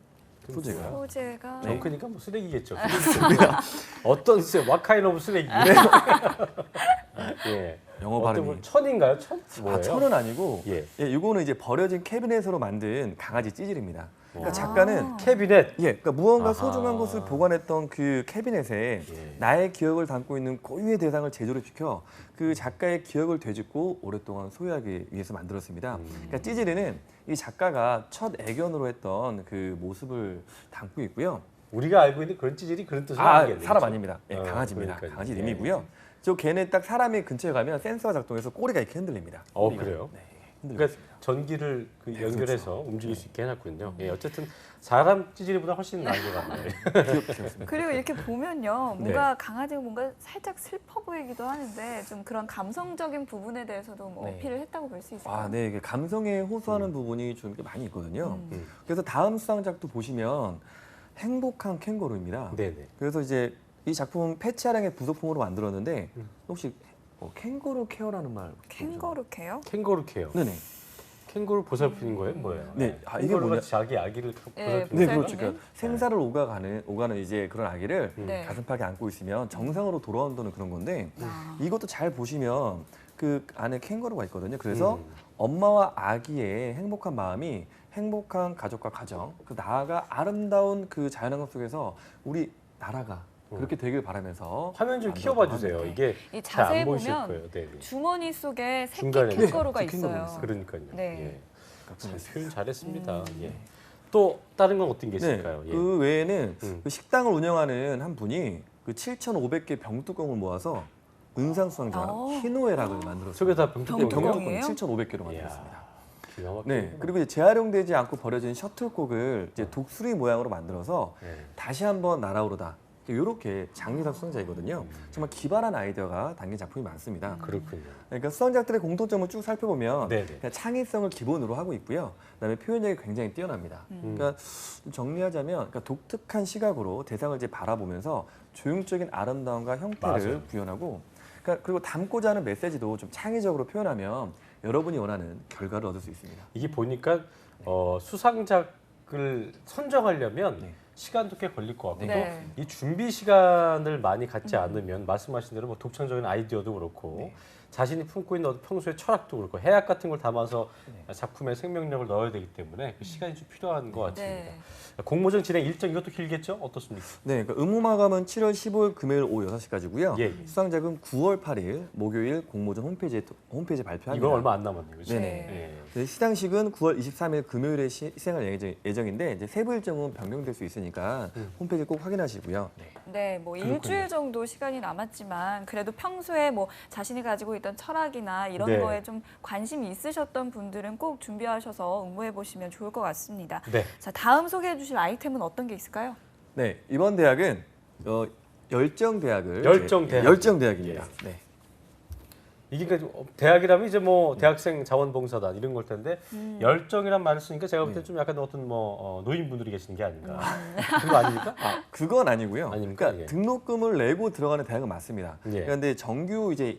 소재가. 소재가 네. 정크니까 뭐 쓰레기겠죠. 어떤 와카인 오브 쓰레기. 예. 영어 어떤 발음이. 분 천인가요? 천? 뭐예요? 아, 천은 아니고 예. 이거는 이제 버려진 캐비넷으로 만든 강아지 찌질입니다. 그러니까 아. 작가는 캐비넷. 그러니까 무언가 아하. 소중한 것을 보관했던 그 캐비넷에 예. 나의 기억을 담고 있는 고유의 대상을 재조립시켜 그 작가의 기억을 되짚고 오랫동안 소유하기 위해서 만들었습니다. 그러니까 찌질이는 이 작가가 첫 애견으로 했던 그 모습을 담고 있고요. 우리가 알고 있는 그런 찌질이 그런 뜻으로 아, 하겠네요. 사람 그렇죠? 아닙니다. 예, 강아지입니다. 그러니까요. 강아지 예. 이름이고요. 저 걔네 딱 사람이 근처에 가면 센서가 작동해서 꼬리가 이렇게 흔들립니다. 꼬리가. 그래요? 네, 흔들고 그러니까 있습니다. 전기를 그 네, 연결해서 그렇죠. 움직일 수 있게 해놨군요. 예, 어쨌든 사람 찌질이보다 훨씬 나은 것 같네요. 귀엽습니다. 그리고 이렇게 보면요, 네. 뭔가 강아지가 뭔가 살짝 슬퍼 보이기도 하는데 좀 그런 감성적인 부분에 대해서도 뭐 네. 어필을 했다고 볼 수 있을까요? 아, 네, 이게 감성에 호소하는 부분이 좀 많이 있거든요. 음. 그래서 다음 수상작도 보시면 행복한 캥거루입니다. 네네. 그래서 이제 이 작품은 패치아량의 부속품으로 만들었는데 혹시 캥거루 케어라는 말 캥거루 케어? 캥거루 케어. 네네. 캥거루 보살피는 거예요? 뭐예요? 네. 아, 이게 캥거루가 뭐냐? 자기 아기를 예, 보살피는 네, 보살피는? 그렇죠. 그러니까 생사를 오가는 이제 그런 아기를 네. 가슴팍에 안고 있으면 정상으로 돌아온다는 그런 건데 아. 이것도 잘 보시면 그 안에 캥거루가 있거든요. 그래서 음. 엄마와 아기의 행복한 마음이 행복한 가족과 가정, 그 나아가 아름다운 그 자연환경 속에서 우리 나라가 그렇게 되길 바라면서 화면 좀 만들었다고 키워봐 주세요. 합니다. 이게 이 잘 자세히 안 보이실 보면 거예요. 네. 네. 주머니 속에 새끼 중간에 캥거루가 네, 캥거루 있어요. 있어요. 그러니까요. 네. 예. 잘 표현 잘했습니다. 음. 예. 또 다른 건 어떤 게 네, 있을까요? 예. 그 외에는 음. 그 식당을 운영하는 한 분이 그 7,500개 병뚜껑을 모아서 은상수상자 어. 희노애락을 만들었어요. 속에 다 병뚜껑이에요? 병뚜껑이에요? 7,500개로 이야, 만들었습니다. 기가 막히네. 네, 그리고 이제 재활용되지 않고 버려진 셔틀콕을 이제 독수리 모양으로 만들어서 네. 다시 한번 날아오르다. 이렇게 장미상 수상자이거든요. 정말 기발한 아이디어가 담긴 작품이 많습니다. 그렇군요. 그러니까 수상작들의 공통점을 쭉 살펴보면 네네. 그냥 창의성을 기본으로 하고 있고요. 그다음에 표현력이 굉장히 뛰어납니다. 그러니까 좀 정리하자면 그러니까 독특한 시각으로 대상을 이제 바라보면서 조형적인 아름다움과 형태를 맞아요. 구현하고 그러니까 그리고 담고자 하는 메시지도 좀 창의적으로 표현하면 여러분이 원하는 결과를 얻을 수 있습니다. 이게 보니까 수상작을 선정하려면 네. 시간도 꽤 걸릴 것 같고 네. 또 이 준비 시간을 많이 갖지 않으면 말씀하신 대로 뭐 독창적인 아이디어도 그렇고 자신이 품고 있는 어떤 평소의 철학도 그렇고 해악 같은 걸 담아서 작품에 생명력을 넣어야 되기 때문에 그 시간이 좀 필요한 것 같습니다. 네. 공모전 진행 일정 이것도 길겠죠? 어떻습니까? 네, 그러니까 의무 마감은 7월 15일 금요일 오후 6시까지고요. 예, 예. 수상작은 9월 8일 목요일 공모전 홈페이지에 발표합니다. 이건 얼마 안 남았네요. 그렇죠? 네네. 예. 네, 시상식은 9월 23일 금요일에 시행할 예정인데 이제 세부 일정은 변경될 수 있으니까 홈페이지 꼭 확인하시고요. 네. 네, 뭐 일주일 정도 시간이 남았지만 그래도 평소에 뭐 자신이 가지고 있던 철학이나 이런 네. 거에 좀 관심이 있으셨던 분들은 꼭 준비하셔서 응모해 보시면 좋을 것 같습니다. 네. 자, 다음 소개해 주실 아이템은 어떤 게 있을까요? 네, 이번 대학은 열정대학을 열정대학. 열정대학입니다. 네. 이게 그러니까 대학이라면 이제 뭐 대학생 자원봉사단 이런 걸 텐데 열정이란 말을 쓰니까 제가 볼 때 좀 약간 어떤 뭐 노인분들이 계시는 게 아닌가 그런 거 아닙니까? 그건 아니고요. 아닙니까? 그러니까 예. 등록금을 내고 들어가는 대학은 맞습니다. 예. 그런데 정규 이제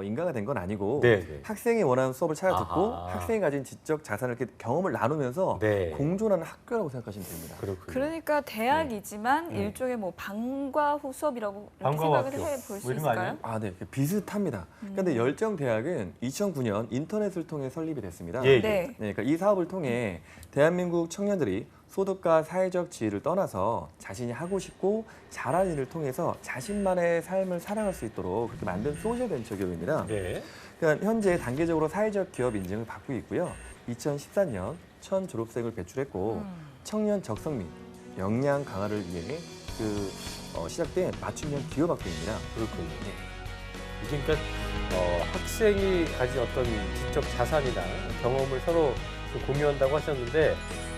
인가가 된 건 아니고 네, 네. 학생이 원하는 수업을 찾아 듣고 아하. 학생이 가진 지적 자산을 이렇게 경험을 나누면서 네. 공존하는 학교라고 생각하시면 됩니다. 그렇군요. 그러니까 대학이지만 네. 일종의 뭐 방과 후 수업이라고 이렇게 방과 생각을 학교. 해 볼 수 뭐 이런 거 있을까요? 아니에요? 아, 네. 비슷합니다. 그런데 열정대학은 2009년 인터넷을 통해 설립이 됐습니다. 예, 예. 네. 네, 그러니까 이 사업을 통해 대한민국 청년들이 소득과 사회적 지위를 떠나서 자신이 하고 싶고 잘하는 일을 통해서 자신만의 삶을 살아갈 수 있도록 그렇게 만든 소셜 벤처 기업입니다. 네. 그러니까 현재 단계적으로 사회적 기업 인증을 받고 있고요. 2014년 1000 졸업생을 배출했고 청년 적성 및 역량 강화를 위해 시작된 맞춤형 기업 학교입니다. 그렇군요. 이게 그러니까 학생이 가진 어떤 지적 자산이나 경험을 서로 좀 공유한다고 하셨는데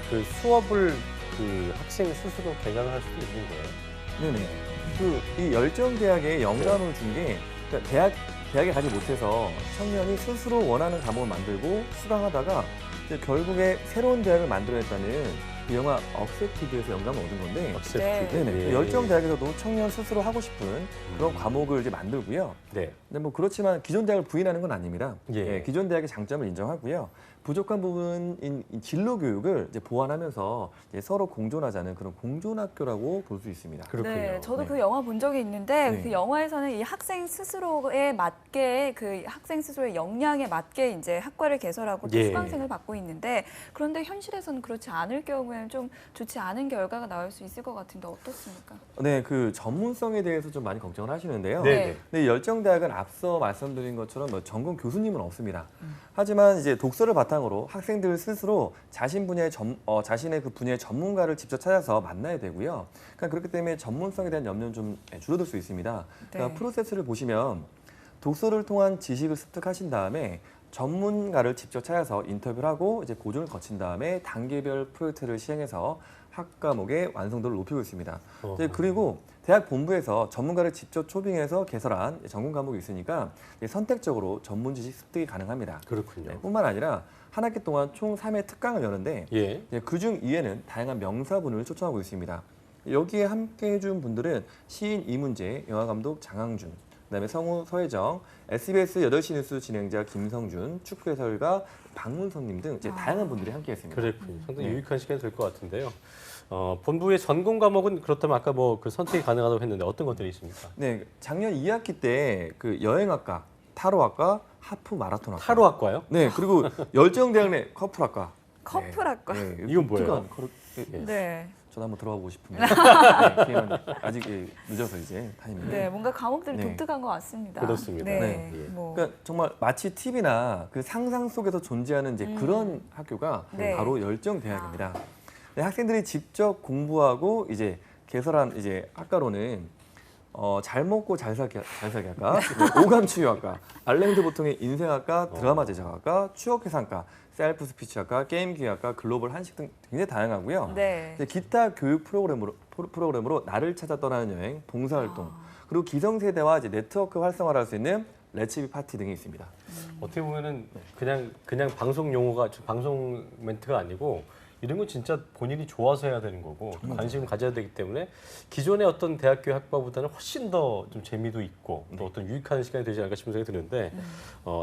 그 수업을 그 학생 스스로 개강을 할 수도 있는 거예요. 네네. 이 열정대학에 영감을 준 게 그러니까 대학에 가지 못해서 청년이 스스로 원하는 과목을 만들고 수강하다가 이제 결국에 새로운 대학을 만들어냈다는 그 영화 억셉티드에서 영감을 얻은 건데 억셉트. 네네. 예. 열정대학에서도 청년 스스로 하고 싶은 그런 과목을 이제 만들고요. 네. 근데 뭐 그렇지만 기존 대학을 부인하는 건 아닙니다. 예. 기존 대학의 장점을 인정하고요. 부족한 부분인 이 진로 교육을 이제 보완하면서 이제 서로 공존하자는 그런 공존학교라고 볼 수 있습니다. 그렇군요. 네, 저도 네. 그 영화 본 적이 있는데 네. 그 영화에서는 이 학생 스스로에 맞게 그 학생 스스로의 역량에 맞게 이제 학과를 개설하고 또 예. 수강생을 받고 있는데 그런데 현실에서는 그렇지 않을 경우에는 좀 좋지 않은 결과가 나올 수 있을 것 같은데 어떻습니까? 네, 그 전문성에 대해서 좀 많이 걱정을 하시는데요. 네. 근데 열정대학은 앞서 말씀드린 것처럼 뭐 전공 교수님은 없습니다. 하지만 이제 독서를 바탕으로 학생들 스스로 자신의 그 분야의 전문가를 직접 찾아서 만나야 되고요. 그러니까 그렇기 때문에 전문성에 대한 염려는 좀 줄어들 수 있습니다. 그러니까 네. 프로세스를 보시면 독서를 통한 지식을 습득하신 다음에 전문가를 직접 찾아서 인터뷰를 하고 이제 고증을 거친 다음에 단계별 프로젝트를 시행해서 학 과목의 완성도를 높이고 있습니다. 이제 그리고 대학 본부에서 전문가를 직접 초빙해서 개설한 전공 과목이 있으니까 이제 선택적으로 전문 지식 습득이 가능합니다. 그렇군요. 네, 뿐만 아니라 한 학기 동안 총 3회 특강을 여는데 예. 그중 2회는 다양한 명사분을 초청하고 있습니다. 여기에 함께 해준 분들은 시인 이문재, 영화감독 장항준, 그다음에 성우 서혜정, SBS 8시 뉴스 진행자 김성준, 축구 해설가 박문성님 등 이제 다양한 분들이 함께했습니다. 그렇군요. 상당히 네. 유익한 시간이 될 것 같은데요. 본부의 전공 과목은 그렇다면 아까 뭐 그 선택이 가능하다고 했는데 어떤 것들이 있습니까? 네, 작년 2학기 때 그 여행학과, 타로학과, 하프 마라톤학과. 타로학과요? 네, 그리고 열정대학 내 커플학과. 커플학과. 네, 이건 뭐예요? 독특한 예. 네. 저도 한번 들어가 보고 싶은데 네, 기회가 아직 늦어서 이제 타임인데. 네, 뭔가 과목들이 네. 독특한 것 같습니다. 그렇습니다. 네. 네. 예. 뭐. 그러니까 정말 마치 TV나 그 상상 속에서 존재하는 이제 그런 학교가 네. 바로 열정대학입니다. 네, 학생들이 직접 공부하고 이제 개설한 이제 학과로는 잘 먹고 잘 살기 학과, 오감추유학과, 알랭드 보통의 인생학과, 드라마 제작학과, 추억회상과, 셀프 스피치학과, 게임기학과, 글로벌 한식 등 굉장히 다양하고요. 네. 이제 기타 교육 프로그램으로 나를 찾아 떠나는 여행, 봉사활동, 그리고 기성세대와 이제 네트워크 활성화를 할 수 있는 레츠비 파티 등이 있습니다. 어떻게 보면은 그냥 방송 용어가 방송 멘트가 아니고 이런 건 진짜 본인이 좋아서 해야 되는 거고 관심을 가져야 되기 때문에 기존의 어떤 대학교 학과보다는 훨씬 더 좀 재미도 있고 또 어떤 유익한 시간이 되지 않을까 싶은 생각이 드는데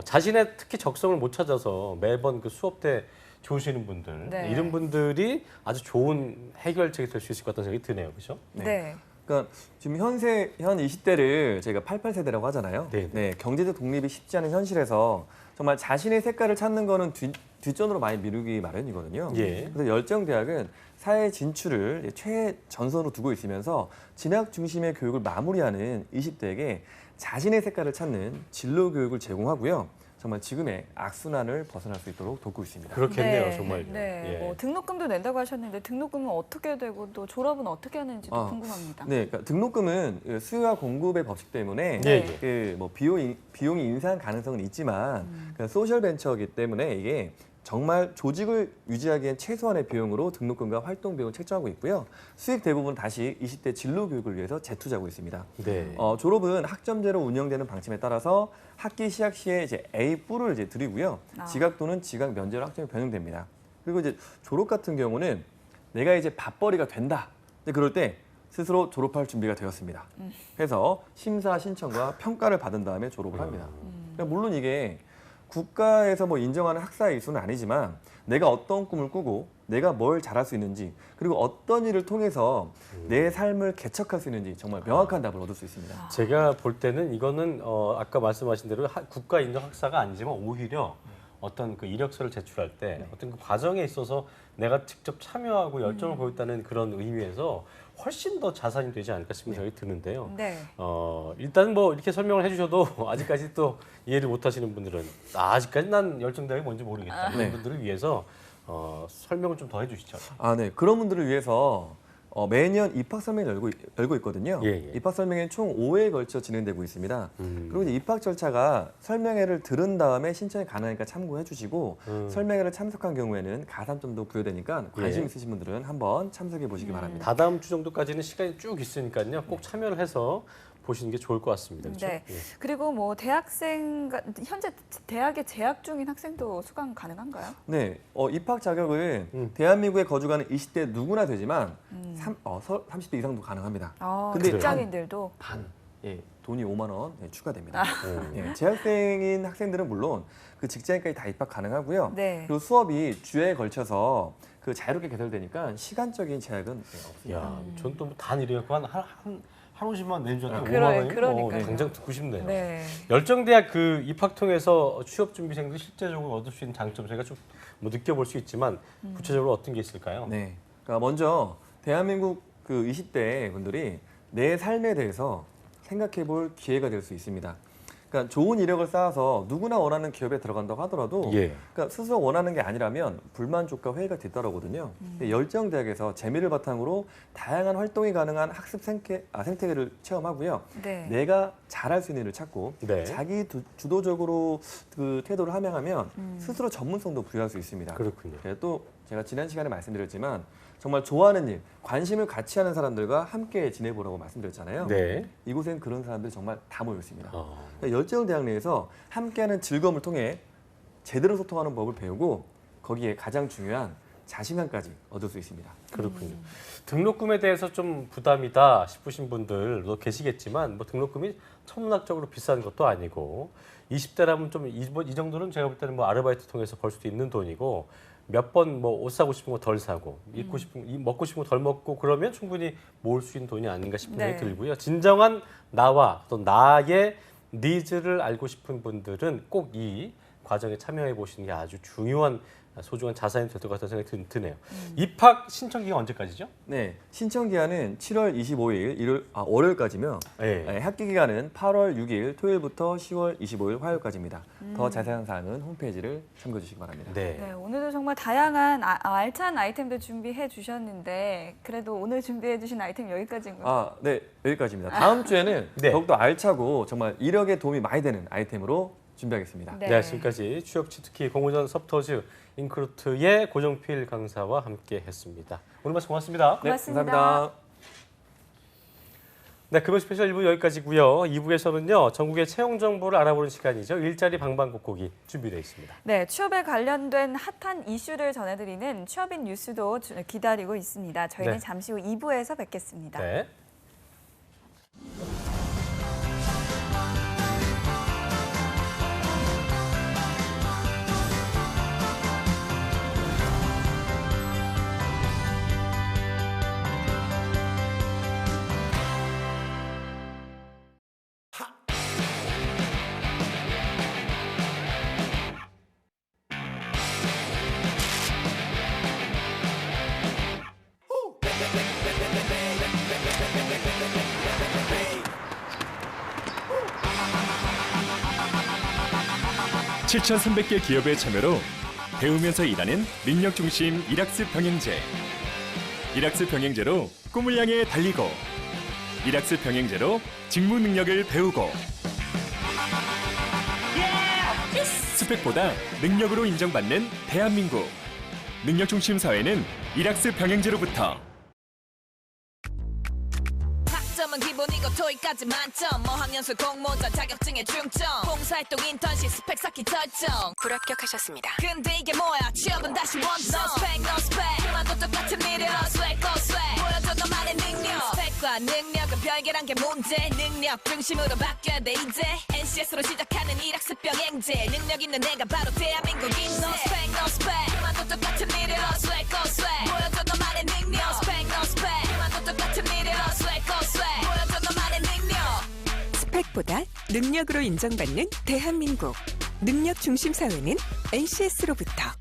자신의 특히 적성을 못 찾아서 매번 그 수업 때 좋으시는 분들 네. 이런 분들이 아주 좋은 해결책이 될 수 있을 것 같다는 생각이 드네요, 그렇죠? 네. 그러니까 지금 현 20대를 저희가 88세대라고 하잖아요. 네. 경제적 독립이 쉽지 않은 현실에서 정말 자신의 색깔을 찾는 거는 뒷전으로 많이 미루기 마련이거든요. 예. 그래서 열정대학은 사회 진출을 최전선으로 두고 있으면서 진학 중심의 교육을 마무리하는 20대에게 자신의 색깔을 찾는 진로 교육을 제공하고요. 정말 지금의 악순환을 벗어날 수 있도록 돕고 있습니다. 그렇겠네요, 네. 정말. 네. 예. 뭐 등록금도 낸다고 하셨는데 등록금은 어떻게 되고 또 졸업은 어떻게 하는지도 궁금합니다. 네, 그러니까 등록금은 수요와 공급의 법칙 때문에 예, 그 뭐 비용이 인상 가능성은 있지만 그러니까 소셜 벤처이기 때문에 이게 정말 조직을 유지하기엔 최소한의 비용으로 등록금과 활동 비용을 책정하고 있고요. 수익 대부분 다시 20대 진로 교육을 위해서 재투자하고 있습니다. 네. 졸업은 학점제로 운영되는 방침에 따라서 학기 시작 시에 이제 A+를 이제 드리고요. 지각 또는 지각 면제로 학점이 변형됩니다. 그리고 이제 졸업 같은 경우는 내가 이제 밥벌이가 된다. 이제 그럴 때 스스로 졸업할 준비가 되었습니다. 해서 심사 신청과 평가를 받은 다음에 졸업을 합니다. 그러니까 물론 이게 국가에서 뭐 인정하는 학사의 이수는 아니지만 내가 어떤 꿈을 꾸고 내가 뭘 잘할 수 있는지 그리고 어떤 일을 통해서 내 삶을 개척할 수 있는지 정말 명확한 답을 얻을 수 있습니다. 제가 볼 때는 이거는 아까 말씀하신 대로 국가 인정 학사가 아니지만 오히려 어떤 그 이력서를 제출할 때 어떤 그 과정에 있어서 내가 직접 참여하고 열정을 보였다는 그런 의미에서 훨씬 더 자산이 되지 않을까 싶은 생각이 드는데요. 네. 일단 뭐 이렇게 설명을 해주셔도 아직까지 또 이해를 못하시는 분들은 아직까지 난 열정대학이 뭔지 모르겠다 이런 분들을 위해서 설명을 좀 더 해주시죠. 네. 그런 분들을 위해서 매년 입학 설명을 열고 있거든요. 예. 입학 설명회는 총 5회에 걸쳐 진행되고 있습니다. 그리고 이제 입학 절차가 설명회를 들은 다음에 신청이 가능하니까 참고해 주시고 설명회를 참석한 경우에는 가산점도 부여되니까 관심 예. 있으신 분들은 한번 참석해 보시기 바랍니다. 다다음 주 정도까지는 시간이 쭉 있으니까요. 꼭 참여를 해서 보시는 게 좋을 것 같습니다. 그렇죠? 네. 예. 그리고 뭐 현재 대학에 재학 중인 학생도 수강 가능한가요? 네, 입학 자격은 대한민국에 거주하는 20대 누구나 되지만 30대 이상도 가능합니다. 근데 직장인들도 돈이 5만 원 추가됩니다. 재학생인 학생들은 물론 그 직장인까지 다 입학 가능하고요. 네. 그리고 수업이 주에 걸쳐서 그 자유롭게 개설되니까 시간적인 제약은 없습니다. 야, 전 또 단 이래갖고 한 50만 내는 줄 알았더니 그래, 5만 원이 그러니까요. 당장 듣고 싶네요. 네. 열정대학 그 입학 통해서 취업 준비생들 실제적으로 얻을 수 있는 장점 저희가 좀 뭐 느껴볼 수 있지만 구체적으로 어떤 게 있을까요? 네, 그러니까 먼저 대한민국 그 20대 분들이 내 삶에 대해서 생각해볼 기회가 될 수 있습니다. 그러니까 좋은 이력을 쌓아서 누구나 원하는 기업에 들어간다고 하더라도 예. 그러니까 스스로 원하는 게 아니라면 불만족과 회의가 뒤따르거든요. 열정대학에서 재미를 바탕으로 다양한 활동이 가능한 학습 생태계를 체험하고요. 네. 내가 잘할 수 있는 일을 찾고 네. 자기 주도적으로 그 태도를 함양하면 스스로 전문성도 부여할 수 있습니다. 그렇군요. 또 제가 지난 시간에 말씀드렸지만 정말 좋아하는 일, 관심을 같이 하는 사람들과 함께 지내보라고 말씀드렸잖아요. 네. 이곳엔 그런 사람들이 정말 다 모여 있습니다. 어. 열정대학 내에서 함께하는 즐거움을 통해 제대로 소통하는 법을 배우고 거기에 가장 중요한 자신감까지 얻을 수 있습니다. 그렇군요. 등록금에 대해서 좀 부담이다 싶으신 분들도 계시겠지만 뭐 등록금이 천문학적으로 비싼 것도 아니고 20대라면 좀 이 정도는 제가 볼 때는 뭐 아르바이트 통해서 벌 수도 있는 돈이고 몇 번 뭐 옷 사고 싶은 거 덜 사고 먹고 싶은 거 덜 먹고 그러면 충분히 모을 수 있는 돈이 아닌가 싶은 네. 생각이 들고요. 진정한 나와 또 나의 니즈를 알고 싶은 분들은 꼭 이 과정에 참여해 보시는 게 아주 중요한 소중한 자산이 될 것 같다는 생각이 드네요. 입학 신청 기간 언제까지죠? 네, 신청 기한은 7월 25일 월요일까지며 네. 학기 기간은 8월 6일 토요일부터 10월 25일 화요일까지입니다. 더 자세한 사항은 홈페이지를 참고해 주시기 바랍니다. 네. 네, 오늘도 정말 다양한 알찬 아이템들 준비해 주셨는데 그래도 오늘 준비해 주신 아이템 여기까지인가요? 네, 여기까지입니다. 다음 주에는 네. 더욱더 알차고 정말 이력에 도움이 많이 되는 아이템으로 준비하겠습니다. 네. 네, 지금까지 취업치 특히 공모전 서브터즈 인크루트의 고정필 강사와 함께했습니다. 오늘 말씀 고맙습니다. 네, 고맙습니다. 감사합니다. 네, 금요 스페셜 1부 여기까지고요. 2부에서는요, 전국의 채용 정보를 알아보는 시간이죠. 일자리 방방곡곡이 준비되어 있습니다. 네, 취업에 관련된 핫한 이슈를 전해드리는 취업인 뉴스도 기다리고 있습니다. 저희는 네. 잠시 후 2부에서 뵙겠습니다. 네. (7,300개) 기업의 참여로 배우면서 일하는 능력 중심 일학습 병행제. 일학습 병행제로 꿈을 향해 달리고, 일학습 병행제로 직무 능력을 배우고. 스펙보다 능력으로 인정받는 대한민국. 능력 중심 사회는 일학습 병행제로부터. 학점은 기본이고 토익까지 만점, 어학연수 공모전 자격증의 중점, 봉사활동 인턴십 스펙 쌓기 설정, 불합격하셨습니다. 근데 이게 뭐야, 취업은 다시 원점. No spec no spec, 그만도 똑같은 미래. swag go swag, 보여줘 너만의 능력. 스펙과 능력은 별개란 게 문제, 능력 중심으로 바뀌어야 돼 이제. NCS로 시작하는 일학습 병행제, 능력 있는 내가 바로 대한민국인. No spec no spec, 그만도 똑같은 미래. swag go swag, 보여줘 너만의 능력. spec no spec, 그만도 똑같은 미래. swag go swag, 보여줘 너만의 능력. 스펙보다 능력으로 인정받는 대한민국. 능력 중심 사회는 NCS로부터.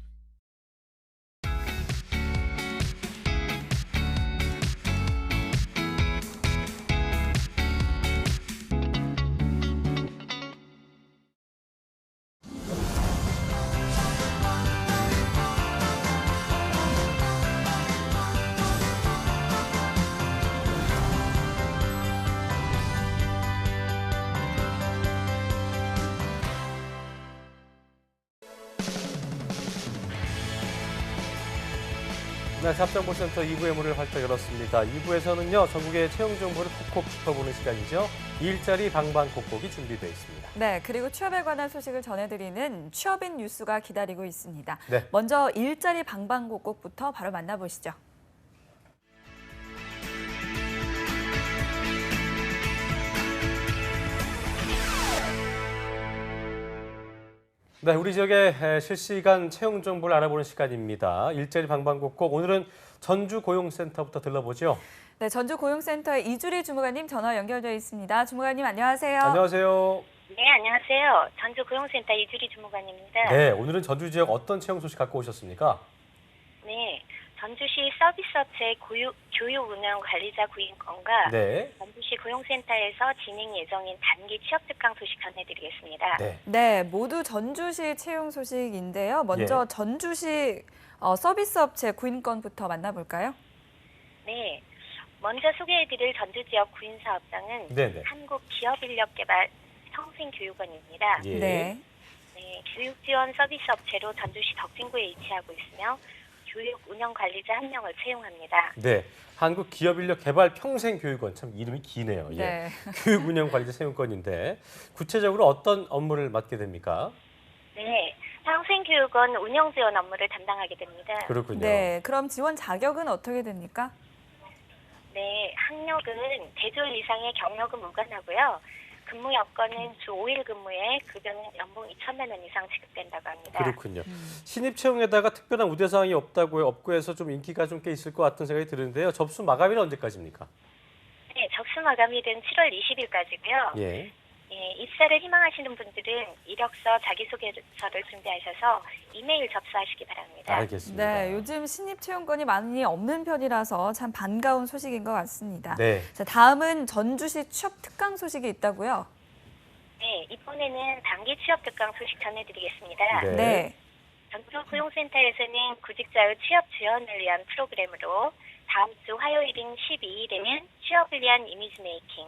네, 잡정보센터 2부의 문을 활짝 열었습니다. 2부에서는요, 전국의 채용 정보를 콕콕 짚어보는 시간이죠. 일자리 방방곡곡이 준비되어 있습니다. 네, 그리고 취업에 관한 소식을 전해드리는 취업인 뉴스가 기다리고 있습니다. 네. 먼저 일자리 방방곡곡부터 바로 만나보시죠. 네, 우리 지역의 실시간 채용 정보를 알아보는 시간입니다. 일자리 방방곡곡, 오늘은 전주 고용센터부터 들러보죠. 네, 전주 고용센터의 이주리 주무관님 전화 연결되어 있습니다. 주무관님 안녕하세요. 안녕하세요. 네, 안녕하세요. 전주 고용센터 이주리 주무관입니다. 네, 오늘은 전주 지역 어떤 채용 소식 갖고 오셨습니까? 네, 전주시 서비스업체 교육운영관리자 구인권과 네. 전주시 고용센터에서 진행 예정인 단기 취업특강 소식 전해드리겠습니다. 네. 네, 모두 전주시 채용 소식인데요. 먼저 전주시 서비스업체 구인권부터 만나볼까요? 네. 먼저 소개해드릴 전주 지역 구인 사업장은 네네. 한국기업인력개발 평생교육원입니다. 예. 네. 네, 교육지원 서비스 업체로 전주시 덕진구에 위치하고 있으며 교육 운영 관리자 1명을 채용합니다. 네. 한국기업인력개발평생교육원 참 이름이 기네요. 예. 네. 교육운영관리자 채용권인데 구체적으로 어떤 업무를 맡게 됩니까? 네, 평생교육원 운영 지원 업무를 담당하게 됩니다. 그렇군요. 네, 그럼 지원 자격은 어떻게 됩니까? 네, 학력은 대졸 이상의 경력은 무관하고요. 근무 여건은 주 5일 근무에 급여는 연봉 2천만 원 이상 지급된다고 합니다. 그렇군요. 신입 채용에다가 특별한 우대사항이 없고 해서 좀 인기가 좀 꽤 있을 것 같은 생각이 드는데요. 접수 마감일은 언제까지입니까? 네, 접수 마감일은 7월 20일까지고요. 예. 예, 입사를 희망하시는 분들은 이력서, 자기소개서를 준비하셔서 이메일 접수하시기 바랍니다. 알겠습니다. 네, 요즘 신입 채용권이 많이 없는 편이라서 참 반가운 소식인 것 같습니다. 네. 자, 다음은 전주시 취업 특강 소식이 있다고요? 네, 이번에는 단기 취업 특강 소식 전해드리겠습니다. 네. 네. 전주 고용센터에서는 구직자의 취업 지원을 위한 프로그램으로 다음 주 화요일인 12일에는 취업을 위한 이미지 메이킹,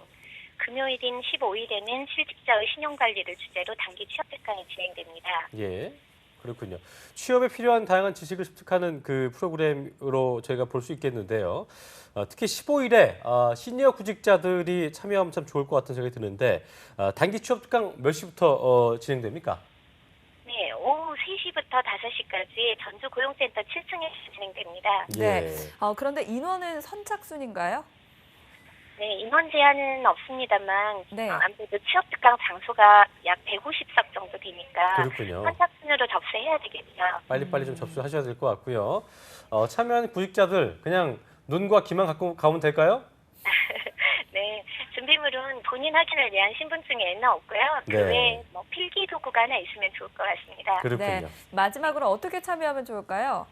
금요일인 15일에는 실직자의 신용관리를 주제로 단기 취업 특강이 진행됩니다. 예. 그렇군요. 취업에 필요한 다양한 지식을 습득하는 그 프로그램으로 저희가 볼 수 있겠는데요. 특히 15일에 시니어 구직자들이 참여하면 참 좋을 것 같은 생각이 드는데 단기 취업 특강 몇 시부터 진행됩니까? 네, 오후 3시부터 5시까지 전주 고용센터 7층에서 진행됩니다. 네. 예. 그런데 인원은 선착순인가요? 네, 인원 제한은 없습니다만 네. 아무래도 취업 특강 장소가 약 150석 정도 되니까 그렇군요. 선착순으로 접수해야 되겠죠. 빨리빨리 좀 접수하셔야 될 것 같고요. 참여한 구직자들 그냥 눈과 귀만 갖고 가면 될까요? 네, 준비물은 본인 확인을 위한 신분증에는 없고요. 그 네. 외에 필기 도구가 하나 있으면 좋을 것 같습니다. 그렇군요. 네. 마지막으로 어떻게 참여하면 좋을까요?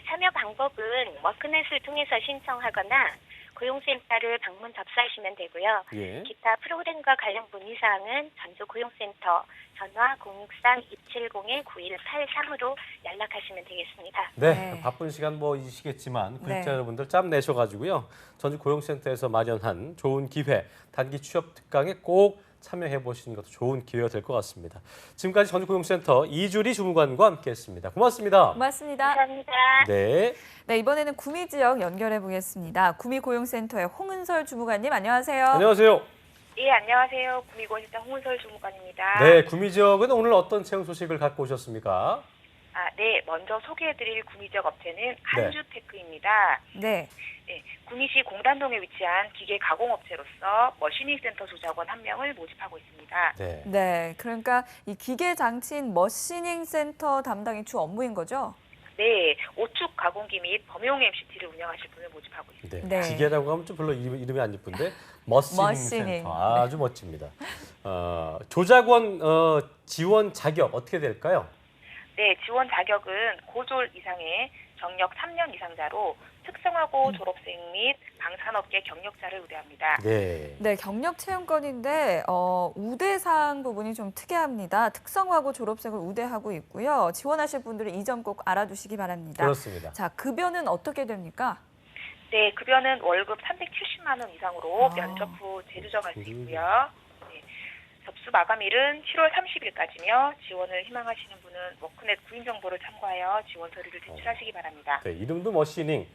참여 방법은 워크넷을 통해서 신청하거나 고용센터를 방문 접수하시면 되고요. 예. 기타 프로그램과 관련 문의사항은 전주 고용센터 전화 063-270-9183으로 연락하시면 되겠습니다. 네, 네. 바쁜 시간 이시겠지만 구직자 네. 여러분들 짬 내셔가지고요. 전주 고용센터에서 마련한 좋은 기회, 단기 취업 특강에 꼭 참여해 보시는 것도 좋은 기회가 될 것 같습니다. 지금까지 전주 고용센터 이주리 주무관과 함께했습니다. 고맙습니다. 고맙습니다. 감사합니다. 네. 네, 이번에는 구미 지역 연결해 보겠습니다. 구미 고용센터의 홍은설 주무관님 안녕하세요. 안녕하세요. 예, 안녕하세요. 구미고시장 홍은설 주무관입니다. 네, 구미 지역은 오늘 어떤 채용 소식을 갖고 오셨습니까? 네, 먼저 소개해드릴 구미 지역 업체는 한주테크입니다. 네. 네, 구미시 공단동에 위치한 기계 가공업체로서 머시닝 센터 조작원 1명을 모집하고 있습니다. 네. 네, 그러니까 이 기계 장치인 머시닝 센터 담당이 주 업무인 거죠? 네, 오축 가공기 및 범용 MCT를 운영하실 분을 모집하고 있습니다. 네. 네. 기계라고 하면 좀 별로 이름이 안 예쁜데 머시닝 머시닝. 센터 아주 멋집니다. 조작원 지원 자격 어떻게 될까요? 네, 지원 자격은 고졸 이상의 경력 3년 이상자로 특성화고 졸업생 및 방산업계 경력자를 우대합니다. 네. 네, 경력 채용권인데 우대사항 부분이 좀 특이합니다. 특성화고 졸업생을 우대하고 있고요. 지원하실 분들은 이 점 꼭 알아두시기 바랍니다. 그렇습니다. 자, 급여는 어떻게 됩니까? 네, 급여는 월급 370만 원 이상으로 면접 후 재조정할 수 있고요. 네, 접수 마감일은 7월 30일까지며 지원을 희망하시는 분은 워크넷 구인 정보를 참고하여 지원 서류를 제출하시기 바랍니다. 네, 이름도 머시닝,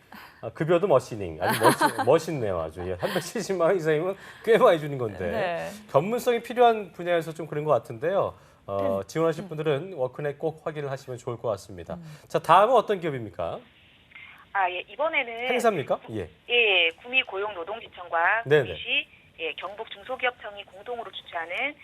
급여도 머시닝. 아주 멋있네요, 아주. 예, 370만 원 이상이면 꽤 많이 주는 건데. 네. 전문성이 필요한 분야에서 좀 그런 것 같은데요. 지원하실 분들은 워크넷 꼭 확인을 하시면 좋을 것 같습니다. 자, 다음은 어떤 기업입니까? 예, 이번에는 행사입니까? 예. 예, 구미 고용노동지청과 네네. 구미시 경북 중소기업청이 공동으로 주최하는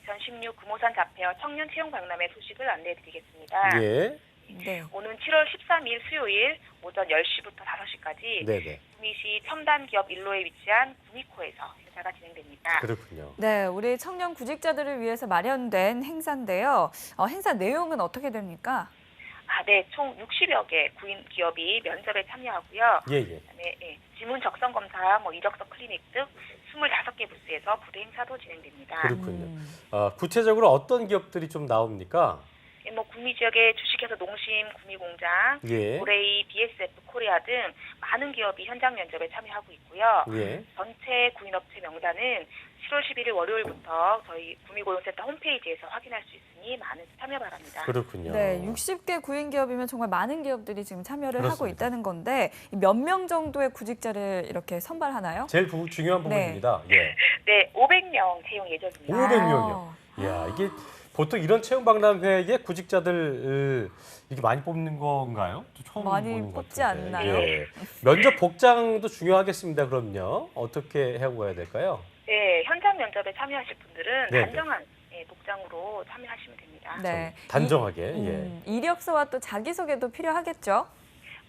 2016 금호산 자폐어 청년 채용 박람회 소식을 안내해드리겠습니다. 예. 네. 오는 7월 13일 수요일 오전 10시부터 5시까지 네네. 구미시 첨단기업 일로에 위치한 구미코에서 행사가 진행됩니다. 그렇군요. 네, 우리 청년 구직자들을 위해서 마련된 행사인데요. 행사 내용은 어떻게 됩니까? 네, 총 60여 개 구인 기업이 면접에 참여하고요. 예. 그다음에 지문 적성 검사, 이력서 클리닉 등 25개 부스에서 부대 행사도 진행됩니다. 그렇군요. 구체적으로 어떤 기업들이 좀 나옵니까? 구미 지역의 주식회사 농심, 구미공장, 예. 고레이, BSF 코리아 등 많은 기업이 현장 면접에 참여하고 있고요. 예. 전체 구인업체 명단은 7월 11일 월요일부터 저희 구미고용센터 홈페이지에서 확인할 수 있으니 많은 참여 바랍니다. 그렇군요. 네, 60개 구인 기업이면 정말 많은 기업들이 지금 참여를 하고 그렇습니다. 있다는 건데 몇 명 정도의 구직자를 이렇게 선발하나요? 제일 중요한 부분입니다. 예. 네, 500명 채용 예정입니다. 500명이요. 아. 이야, 이게 보통 이런 채용 박람회에 구직자들 이게 많이 뽑는 건가요? 처음 많이 보는 것 뽑지 같은데. 않나요? 예. 면접 복장도 중요하겠습니다. 그럼요. 어떻게 하고 가야 될까요? 네, 현장 면접에 참여하실 분들은 네. 단정한 복장으로 참여하시면 됩니다. 네. 단정하게. 이력서와 또 자기소개도 필요하겠죠?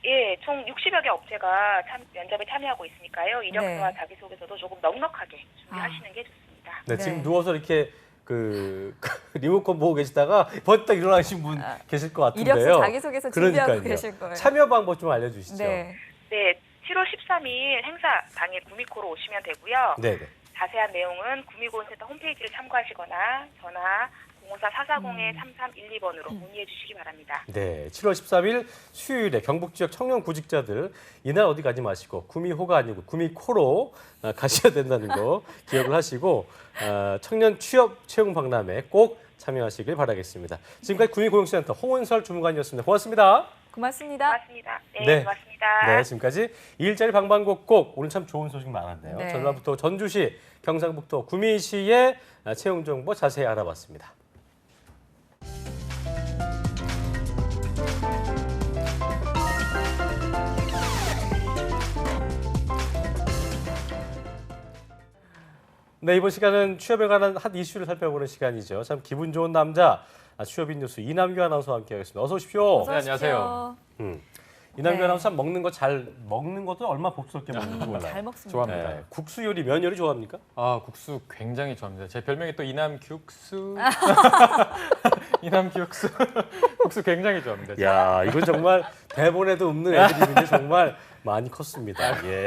예, 총 60여 개 업체가 면접에 참여하고 있으니까요. 이력서와 네. 자기소개서도 조금 넉넉하게 준비하시는 게 좋습니다. 네, 네. 지금 누워서 이렇게 리모컨 보고 계시다가 벌떡 일어나신 분 계실 것 같은데요. 이력서 자기소개서 준비하고 그러니까요. 계실 거예요. 참여 방법 좀 알려주시죠. 네. 네, 7월 13일 행사 당일 구미코로 오시면 되고요. 네. 자세한 내용은 구미고용센터 홈페이지를 참고하시거나 전화 054-440-3312번으로 문의해 주시기 바랍니다. 네, 7월 13일 수요일에 경북 지역 청년 구직자들 이날 어디 가지 마시고 구미호가 아니고 구미코로 가셔야 된다는 거 기억을 하시고 청년 취업 채용 박람회 꼭 참여하시길 바라겠습니다. 지금까지 구미고용센터 홍은설 주무관이었습니다. 고맙습니다. 고맙습니다. 고맙습니다. 네, 네. 고맙습니다. 네, 지금까지 일자리 방방곡곡 오늘 참 좋은 소식 많았네요. 네. 전라북도 전주시, 경상북도 구미시의 채용 정보 자세히 알아봤습니다. 네, 이번 시간은 취업에 관한 핫 이슈를 살펴보는 시간이죠. 참 기분 좋은 남자 취업인 뉴스 이남규 아나운서와 함께하겠습니다. 어서 오십시오. 어서 오십시오. 이남규 네. 아나운서 먹는 거 잘 먹는 것도 얼마 복스럽게 먹는지 몰라요. 잘 먹습니다. 좋아합니다. 네, 국수 요리, 면 요리 좋아합니까? 국수 굉장히 좋아합니다. 제 별명이 또 이남규국수. 이남규국수. 국수 굉장히 좋아합니다. 야, 이건 정말 대본에도 없는 애드립인데 정말 많이 컸습니다. 예.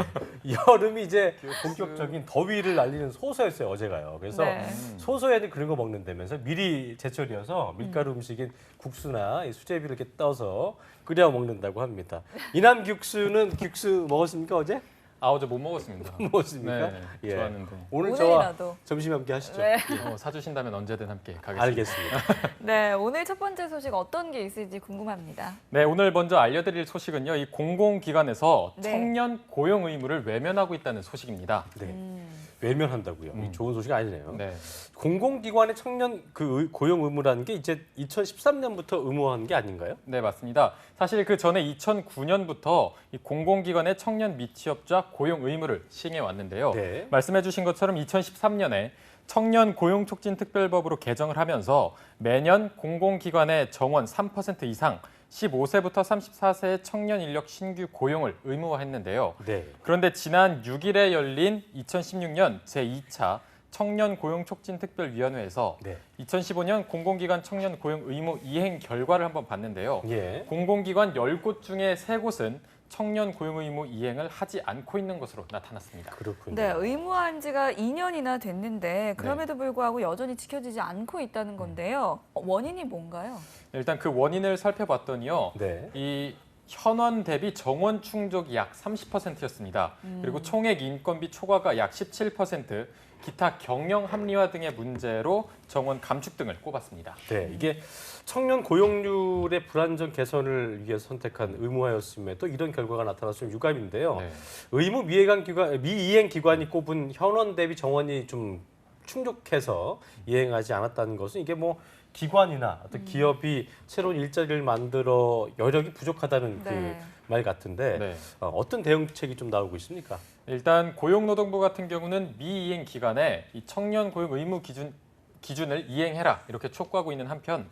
여름이 이제 본격적인 더위를 날리는 소서였어요, 어제가요. 그래서 네. 소서에는 그런 거 먹는다면서 미리 제철이어서 밀가루 음식인 국수나 이 수제비를 이렇게 떠서 끓여 먹는다고 합니다. 이남국수는 국수 먹었습니까, 어제? 어제 못 먹었습니다. 먹었습니까? 네, 좋았는데. 오늘 저와 오늘이라도. 점심 함께 하시죠. 네. 사주신다면 언제든 함께 가겠습니다. 알겠습니다. 네, 오늘 첫 번째 소식 어떤 게 있을지 궁금합니다. 네, 오늘 먼저 알려드릴 소식은요. 이 공공기관에서 네. 청년 고용 의무를 외면하고 있다는 소식입니다. 네. 외면한다고요. 이 좋은 소식 아니네요. 네. 공공기관의 청년 고용 의무라는 게 이제 2013년부터 의무화한 게 아닌가요? 네, 맞습니다. 사실 그 전에 2009년부터 이 공공기관의 청년 미취업자 고용 의무를 시행해 왔는데요. 네. 말씀해 주신 것처럼 2013년에 청년 고용 촉진 특별법으로 개정을 하면서 매년 공공기관의 정원 3% 이상 15세부터 34세의 청년 인력 신규 고용을 의무화했는데요. 네. 그런데 지난 6일에 열린 2016년 제2차 청년 고용 촉진 특별위원회에서 네. 2015년 공공기관 청년 고용 의무 이행 결과를 한번 봤는데요. 예. 공공기관 10곳 중에 3곳은 청년 고용 의무 이행을 하지 않고 있는 것으로 나타났습니다. 그렇군요. 네, 의무화한 지가 2년이나 됐는데 그럼에도 불구하고 여전히 지켜지지 않고 있다는 건데요. 원인이 뭔가요? 일단 그 원인을 살펴봤더니요. 네. 이 현원 대비 정원 충족이 약 30%였습니다. 그리고 총액 인건비 초과가 약 17%, 기타 경영 합리화 등의 문제로 정원 감축 등을 꼽았습니다. 네, 이게 청년 고용률의 불안정 개선을 위해서 선택한 의무화였음에도 이런 결과가 나타나서 좀 유감인데요. 네. 의무 미이행 기관이 꼽은 현원 대비 정원이 좀 충족해서 이행하지 않았다는 것은 이게 뭐 기관이나 어떤 기업이 새로운 일자리를 만들어 여력이 부족하다는 네. 그 말 같은데 네. 어떤 대응책이 좀 나오고 있습니까? 일단 고용노동부 같은 경우는 미이행 기관에 이 청년 고용 의무 기준을 이행해라 이렇게 촉구하고 있는 한편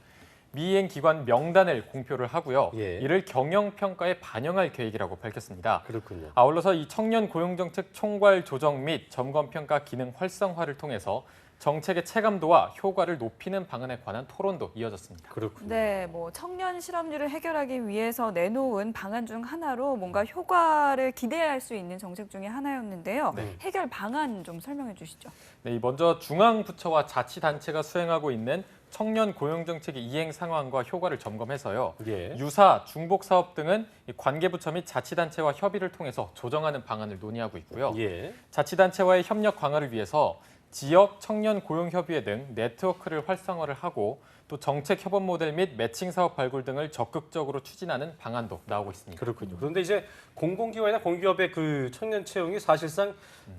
미이행 기관 명단을 공표를 하고요. 예. 이를 경영 평가에 반영할 계획이라고 밝혔습니다. 그렇군요. 아울러서 이 청년 고용 정책 총괄 조정 및 점검 평가 기능 활성화를 통해서 정책의 체감도와 효과를 높이는 방안에 관한 토론도 이어졌습니다. 그렇군요. 네, 뭐 청년 실업률을 해결하기 위해서 내놓은 방안 중 하나로 뭔가 효과를 기대할 수 있는 정책 중에 하나였는데요. 네. 해결 방안 좀 설명해 주시죠. 네, 먼저 중앙부처와 자치단체가 수행하고 있는 청년 고용 정책의 이행 상황과 효과를 점검해서요. 예. 유사, 중복 사업 등은 이 관계부처 및 자치단체와 협의를 통해서 조정하는 방안을 논의하고 있고요. 예. 자치단체와의 협력 강화를 위해서 지역 청년 고용협의회 등 네트워크를 활성화를 하고 또 정책 협업 모델 및 매칭 사업 발굴 등을 적극적으로 추진하는 방안도 나오고 있습니다. 그렇군요. 그런데 이제 공공기관이나 공기업의 그 청년 채용이 사실상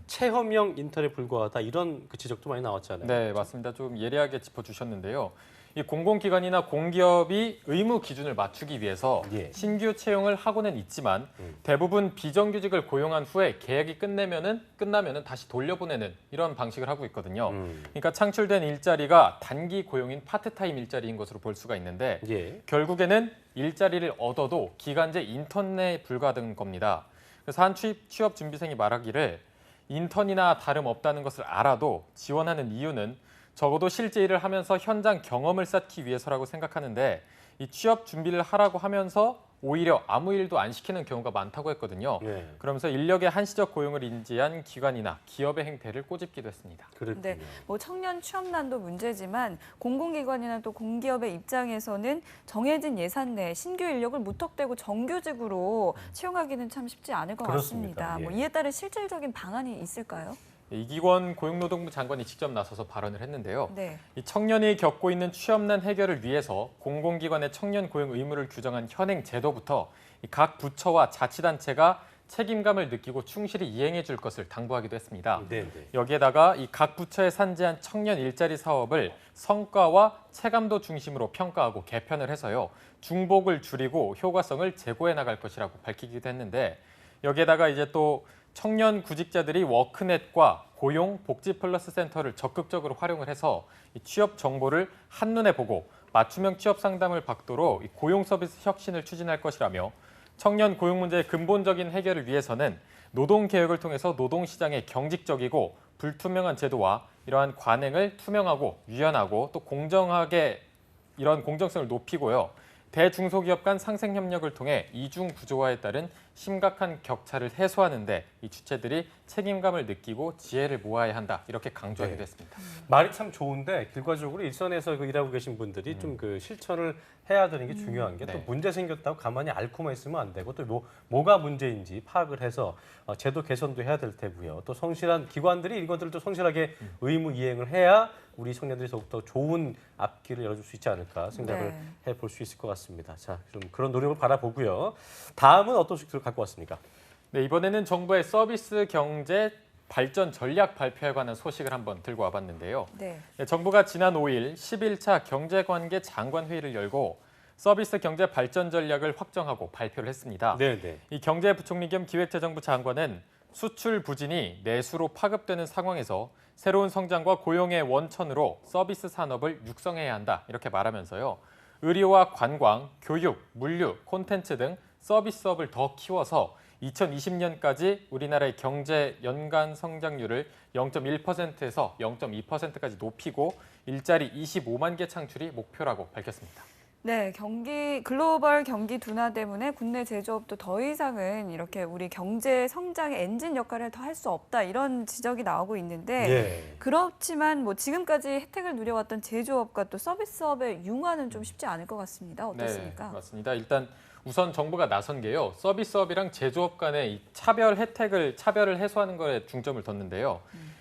체험형 인턴에 불과하다 이런 그 지적도 많이 나왔잖아요. 네, 맞습니다. 좀 예리하게 짚어주셨는데요. 이 공공기관이나 공기업이 의무 기준을 맞추기 위해서 예. 신규 채용을 하고는 있지만 대부분 비정규직을 고용한 후에 계약이 끝나면은 다시 돌려보내는 이런 방식을 하고 있거든요. 그러니까 창출된 일자리가 단기 고용인 파트타임 일자리인 것으로 볼 수가 있는데 예. 결국에는 일자리를 얻어도 기간제 인턴에 불과하다는 겁니다. 그래서 한 취업 준비생이 말하기를 인턴이나 다름없다는 것을 알아도 지원하는 이유는 적어도 실제 일을 하면서 현장 경험을 쌓기 위해서라고 생각하는데 이 취업 준비를 하라고 하면서 오히려 아무 일도 안 시키는 경우가 많다고 했거든요. 네. 그러면서 인력의 한시적 고용을 인지한 기관이나 기업의 행태를 꼬집기도 했습니다. 그렇군요. 네, 뭐 청년 취업난도 문제지만 공공기관이나 또 공기업의 입장에서는 정해진 예산 내에 신규 인력을 무턱대고 정규직으로 채용하기는 참 쉽지 않을 것 그렇습니다. 같습니다. 예. 뭐 이에 따른 실질적인 방안이 있을까요? 이기권 고용노동부 장관이 직접 나서서 발언을 했는데요. 네. 이 청년이 겪고 있는 취업난 해결을 위해서 공공기관의 청년 고용 의무를 규정한 현행 제도부터 각 부처와 자치단체가 책임감을 느끼고 충실히 이행해 줄 것을 당부하기도 했습니다. 네, 네. 여기에다가 이 각 부처에 산재한 청년 일자리 사업을 성과와 체감도 중심으로 평가하고 개편을 해서요. 중복을 줄이고 효과성을 제고해 나갈 것이라고 밝히기도 했는데 여기에다가 이제 또 청년 구직자들이 워크넷과 고용 복지 플러스 센터를 적극적으로 활용을 해서 이 취업 정보를 한눈에 보고 맞춤형 취업 상담을 받도록 이 고용 서비스 혁신을 추진할 것이라며 청년 고용 문제의 근본적인 해결을 위해서는 노동 개혁을 통해서 노동 시장의 경직적이고 불투명한 제도와 이러한 관행을 투명하고 유연하고 또 공정하게 이런 공정성을 높이고요. 대중소기업 간 상생 협력을 통해 이중 구조화에 따른 심각한 격차를 해소하는 데 이 주체들이 책임감을 느끼고 지혜를 모아야 한다. 이렇게 강조하기도 했습니다. 말이 참 좋은데 결과적으로 일선에서 그 일하고 계신 분들이 좀 그 실천을 해야 되는 게 중요한 게 또 네. 문제 생겼다고 가만히 앓고만 있으면 안 되고 또 뭐가 문제인지 파악을 해서 제도 개선도 해야 될 테고요. 또 성실한 기관들이 이것들을 또 성실하게 의무 이행을 해야 우리 청년들이 더욱더 좋은 앞길을 열어줄 수 있지 않을까 생각을 해볼 수 있을 것 같습니다. 자, 좀 그런 노력을 바라보고요. 다음은 어떤 소식들을 갖고 왔습니까? 네, 이번에는 정부의 서비스 경제 발전 전략 발표에 관한 소식을 한번 들고 와봤는데요. 네. 네, 정부가 지난 5일 11차 경제관계 장관회의를 열고 서비스 경제 발전 전략을 확정하고 발표를 했습니다. 네, 네. 이 경제부총리 겸 기획재정부 장관은 수출 부진이 내수로 파급되는 상황에서 새로운 성장과 고용의 원천으로 서비스 산업을 육성해야 한다 이렇게 말하면서요. 의료와 관광, 교육, 물류, 콘텐츠 등 서비스업을 더 키워서 2020년까지 우리나라의 경제 연간 성장률을 0.1%에서 0.2%까지 높이고 일자리 25만 개 창출이 목표라고 밝혔습니다. 네, 글로벌 경기 둔화 때문에 국내 제조업도 더 이상은 이렇게 우리 경제 성장의 엔진 역할을 더 할 수 없다 이런 지적이 나오고 있는데 예. 그렇지만 뭐 지금까지 혜택을 누려왔던 제조업과 또 서비스업의 융화는 좀 쉽지 않을 것 같습니다. 어떻습니까? 네, 맞습니다. 일단 우선 정부가 나선 게요. 서비스업이랑 제조업 간의 이 차별을 해소하는 것에 중점을 뒀는데요.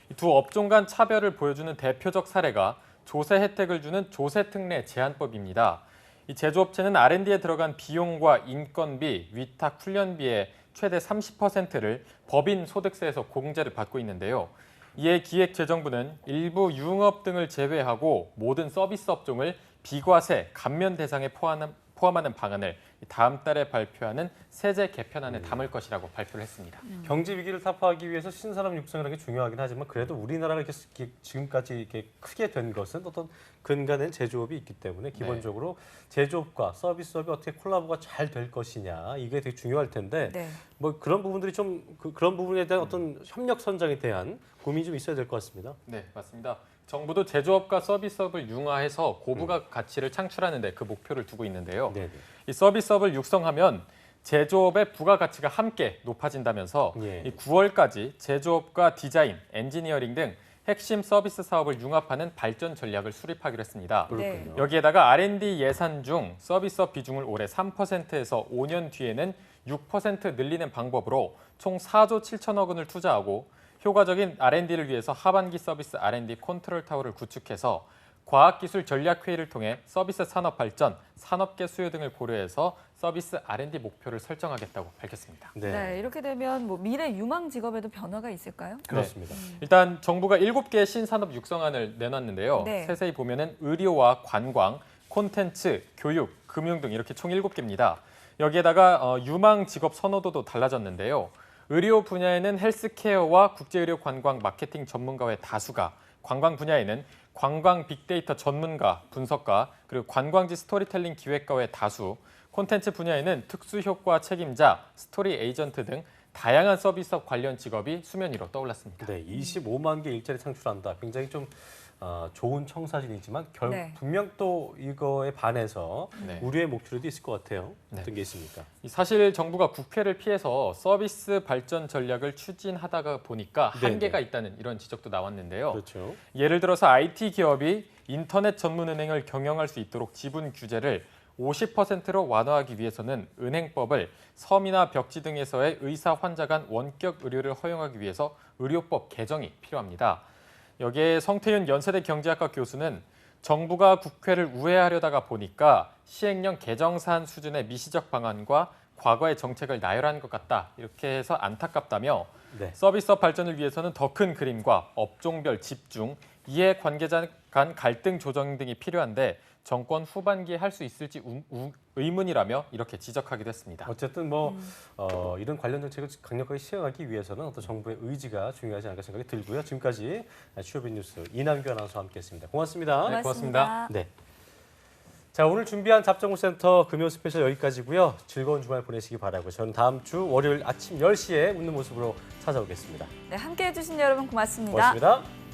이 두 업종 간 차별을 보여주는 대표적 사례가 조세 혜택을 주는 조세특례 제한법입니다. 이 제조업체는 R&D에 들어간 비용과 인건비, 위탁, 훈련비의 최대 30%를 법인 소득세에서 공제를 받고 있는데요. 이에 기획재정부는 일부 유흥업 등을 제외하고 모든 서비스 업종을 비과세 감면 대상에 포함하는 방안을 다음 달에 발표하는 세제 개편안에 담을 것이라고 발표를 했습니다. 경제 위기를 타파하기 위해서 신산업 육성이라는 게 중요하긴 하지만 그래도 우리나라가 이렇게 지금까지 이렇게 크게 된 것은 어떤 근간된 제조업이 있기 때문에 기본적으로 제조업과 서비스업이 어떻게 콜라보가 잘 될 것이냐 이게 되게 중요할 텐데 뭐 그런 부분들이 좀 그런 부분에 대한 어떤 협력 선정에 대한 고민이 좀 있어야 될 것 같습니다. 네, 맞습니다. 정부도 제조업과 서비스업을 융화해서 고부가 가치를 창출하는 데 그 목표를 두고 있는데요. 네네. 이 서비스업을 육성하면 제조업의 부가가치가 함께 높아진다면서 예. 이 9월까지 제조업과 디자인, 엔지니어링 등 핵심 서비스 사업을 융합하는 발전 전략을 수립하기로 했습니다. 그렇군요. 여기에다가 R&D 예산 중 서비스업 비중을 올해 3%에서 5년 뒤에는 6% 늘리는 방법으로 총 4조 7천억 원을 투자하고 효과적인 R&D를 위해서 하반기 서비스 R&D 컨트롤 타워를 구축해서 과학기술 전략회의를 통해 서비스 산업 발전, 산업계 수요 등을 고려해서 서비스 R&D 목표를 설정하겠다고 밝혔습니다. 네, 이렇게 되면 뭐 미래 유망 직업에도 변화가 있을까요? 그렇습니다. 일단 정부가 7개의 신산업 육성안을 내놨는데요. 네. 세세히 보면은 의료와 관광, 콘텐츠, 교육, 금융 등 이렇게 총 7개입니다. 여기에다가 유망 직업 선호도도 달라졌는데요. 의료 분야에는 헬스케어와 국제의료 관광 마케팅 전문가의 다수가, 관광 분야에는 관광 빅데이터 전문가, 분석가, 그리고 관광지 스토리텔링 기획가의 다수, 콘텐츠 분야에는 특수효과 책임자, 스토리 에이전트 등 다양한 서비스업 관련 직업이 수면 위로 떠올랐습니다. 네, 25만 개 일자리 창출한다. 굉장히 좀 좋은 청사진이지만 네. 분명 또 이거에 반해서 네. 우려의 목소리도 있을 것 같아요. 네. 어떤 게 있습니까? 사실 정부가 국회를 피해서 서비스 발전 전략을 추진하다가 보니까 네네. 한계가 있다는 이런 지적도 나왔는데요. 그렇죠. 예를 들어서 IT 기업이 인터넷 전문 은행을 경영할 수 있도록 지분 규제를 50%로 완화하기 위해서는 은행법을 섬이나 벽지 등에서의 의사 환자 간 원격 의료를 허용하기 위해서 의료법 개정이 필요합니다. 여기에 성태윤 연세대 경제학과 교수는 정부가 국회를 우회하려다가 보니까 시행령 개정사안 수준의 미시적 방안과 과거의 정책을 나열한 것 같다. 이렇게 해서 안타깝다며 네. 서비스업 발전을 위해서는 더 큰 그림과 업종별 집중, 이해관계자 간 갈등 조정 등이 필요한데 정권 후반기에 할 수 있을지 의문이라며 이렇게 지적하기도 했습니다. 어쨌든 이런 관련 정책을 강력하게 시행하기 위해서는 어떤 정부의 의지가 중요하지 않을까 생각이 들고요. 지금까지 취업인 뉴스 이남규 아나운서와 함께했습니다. 고맙습니다. 네, 고맙습니다. 네. 자, 오늘 준비한 잡정무센터 금요 스페셜 여기까지고요. 즐거운 주말 보내시기 바라고 저는 다음 주 월요일 아침 10시에 웃는 모습으로 찾아오겠습니다. 네, 함께해 주신 여러분 고맙습니다. 고맙습니다.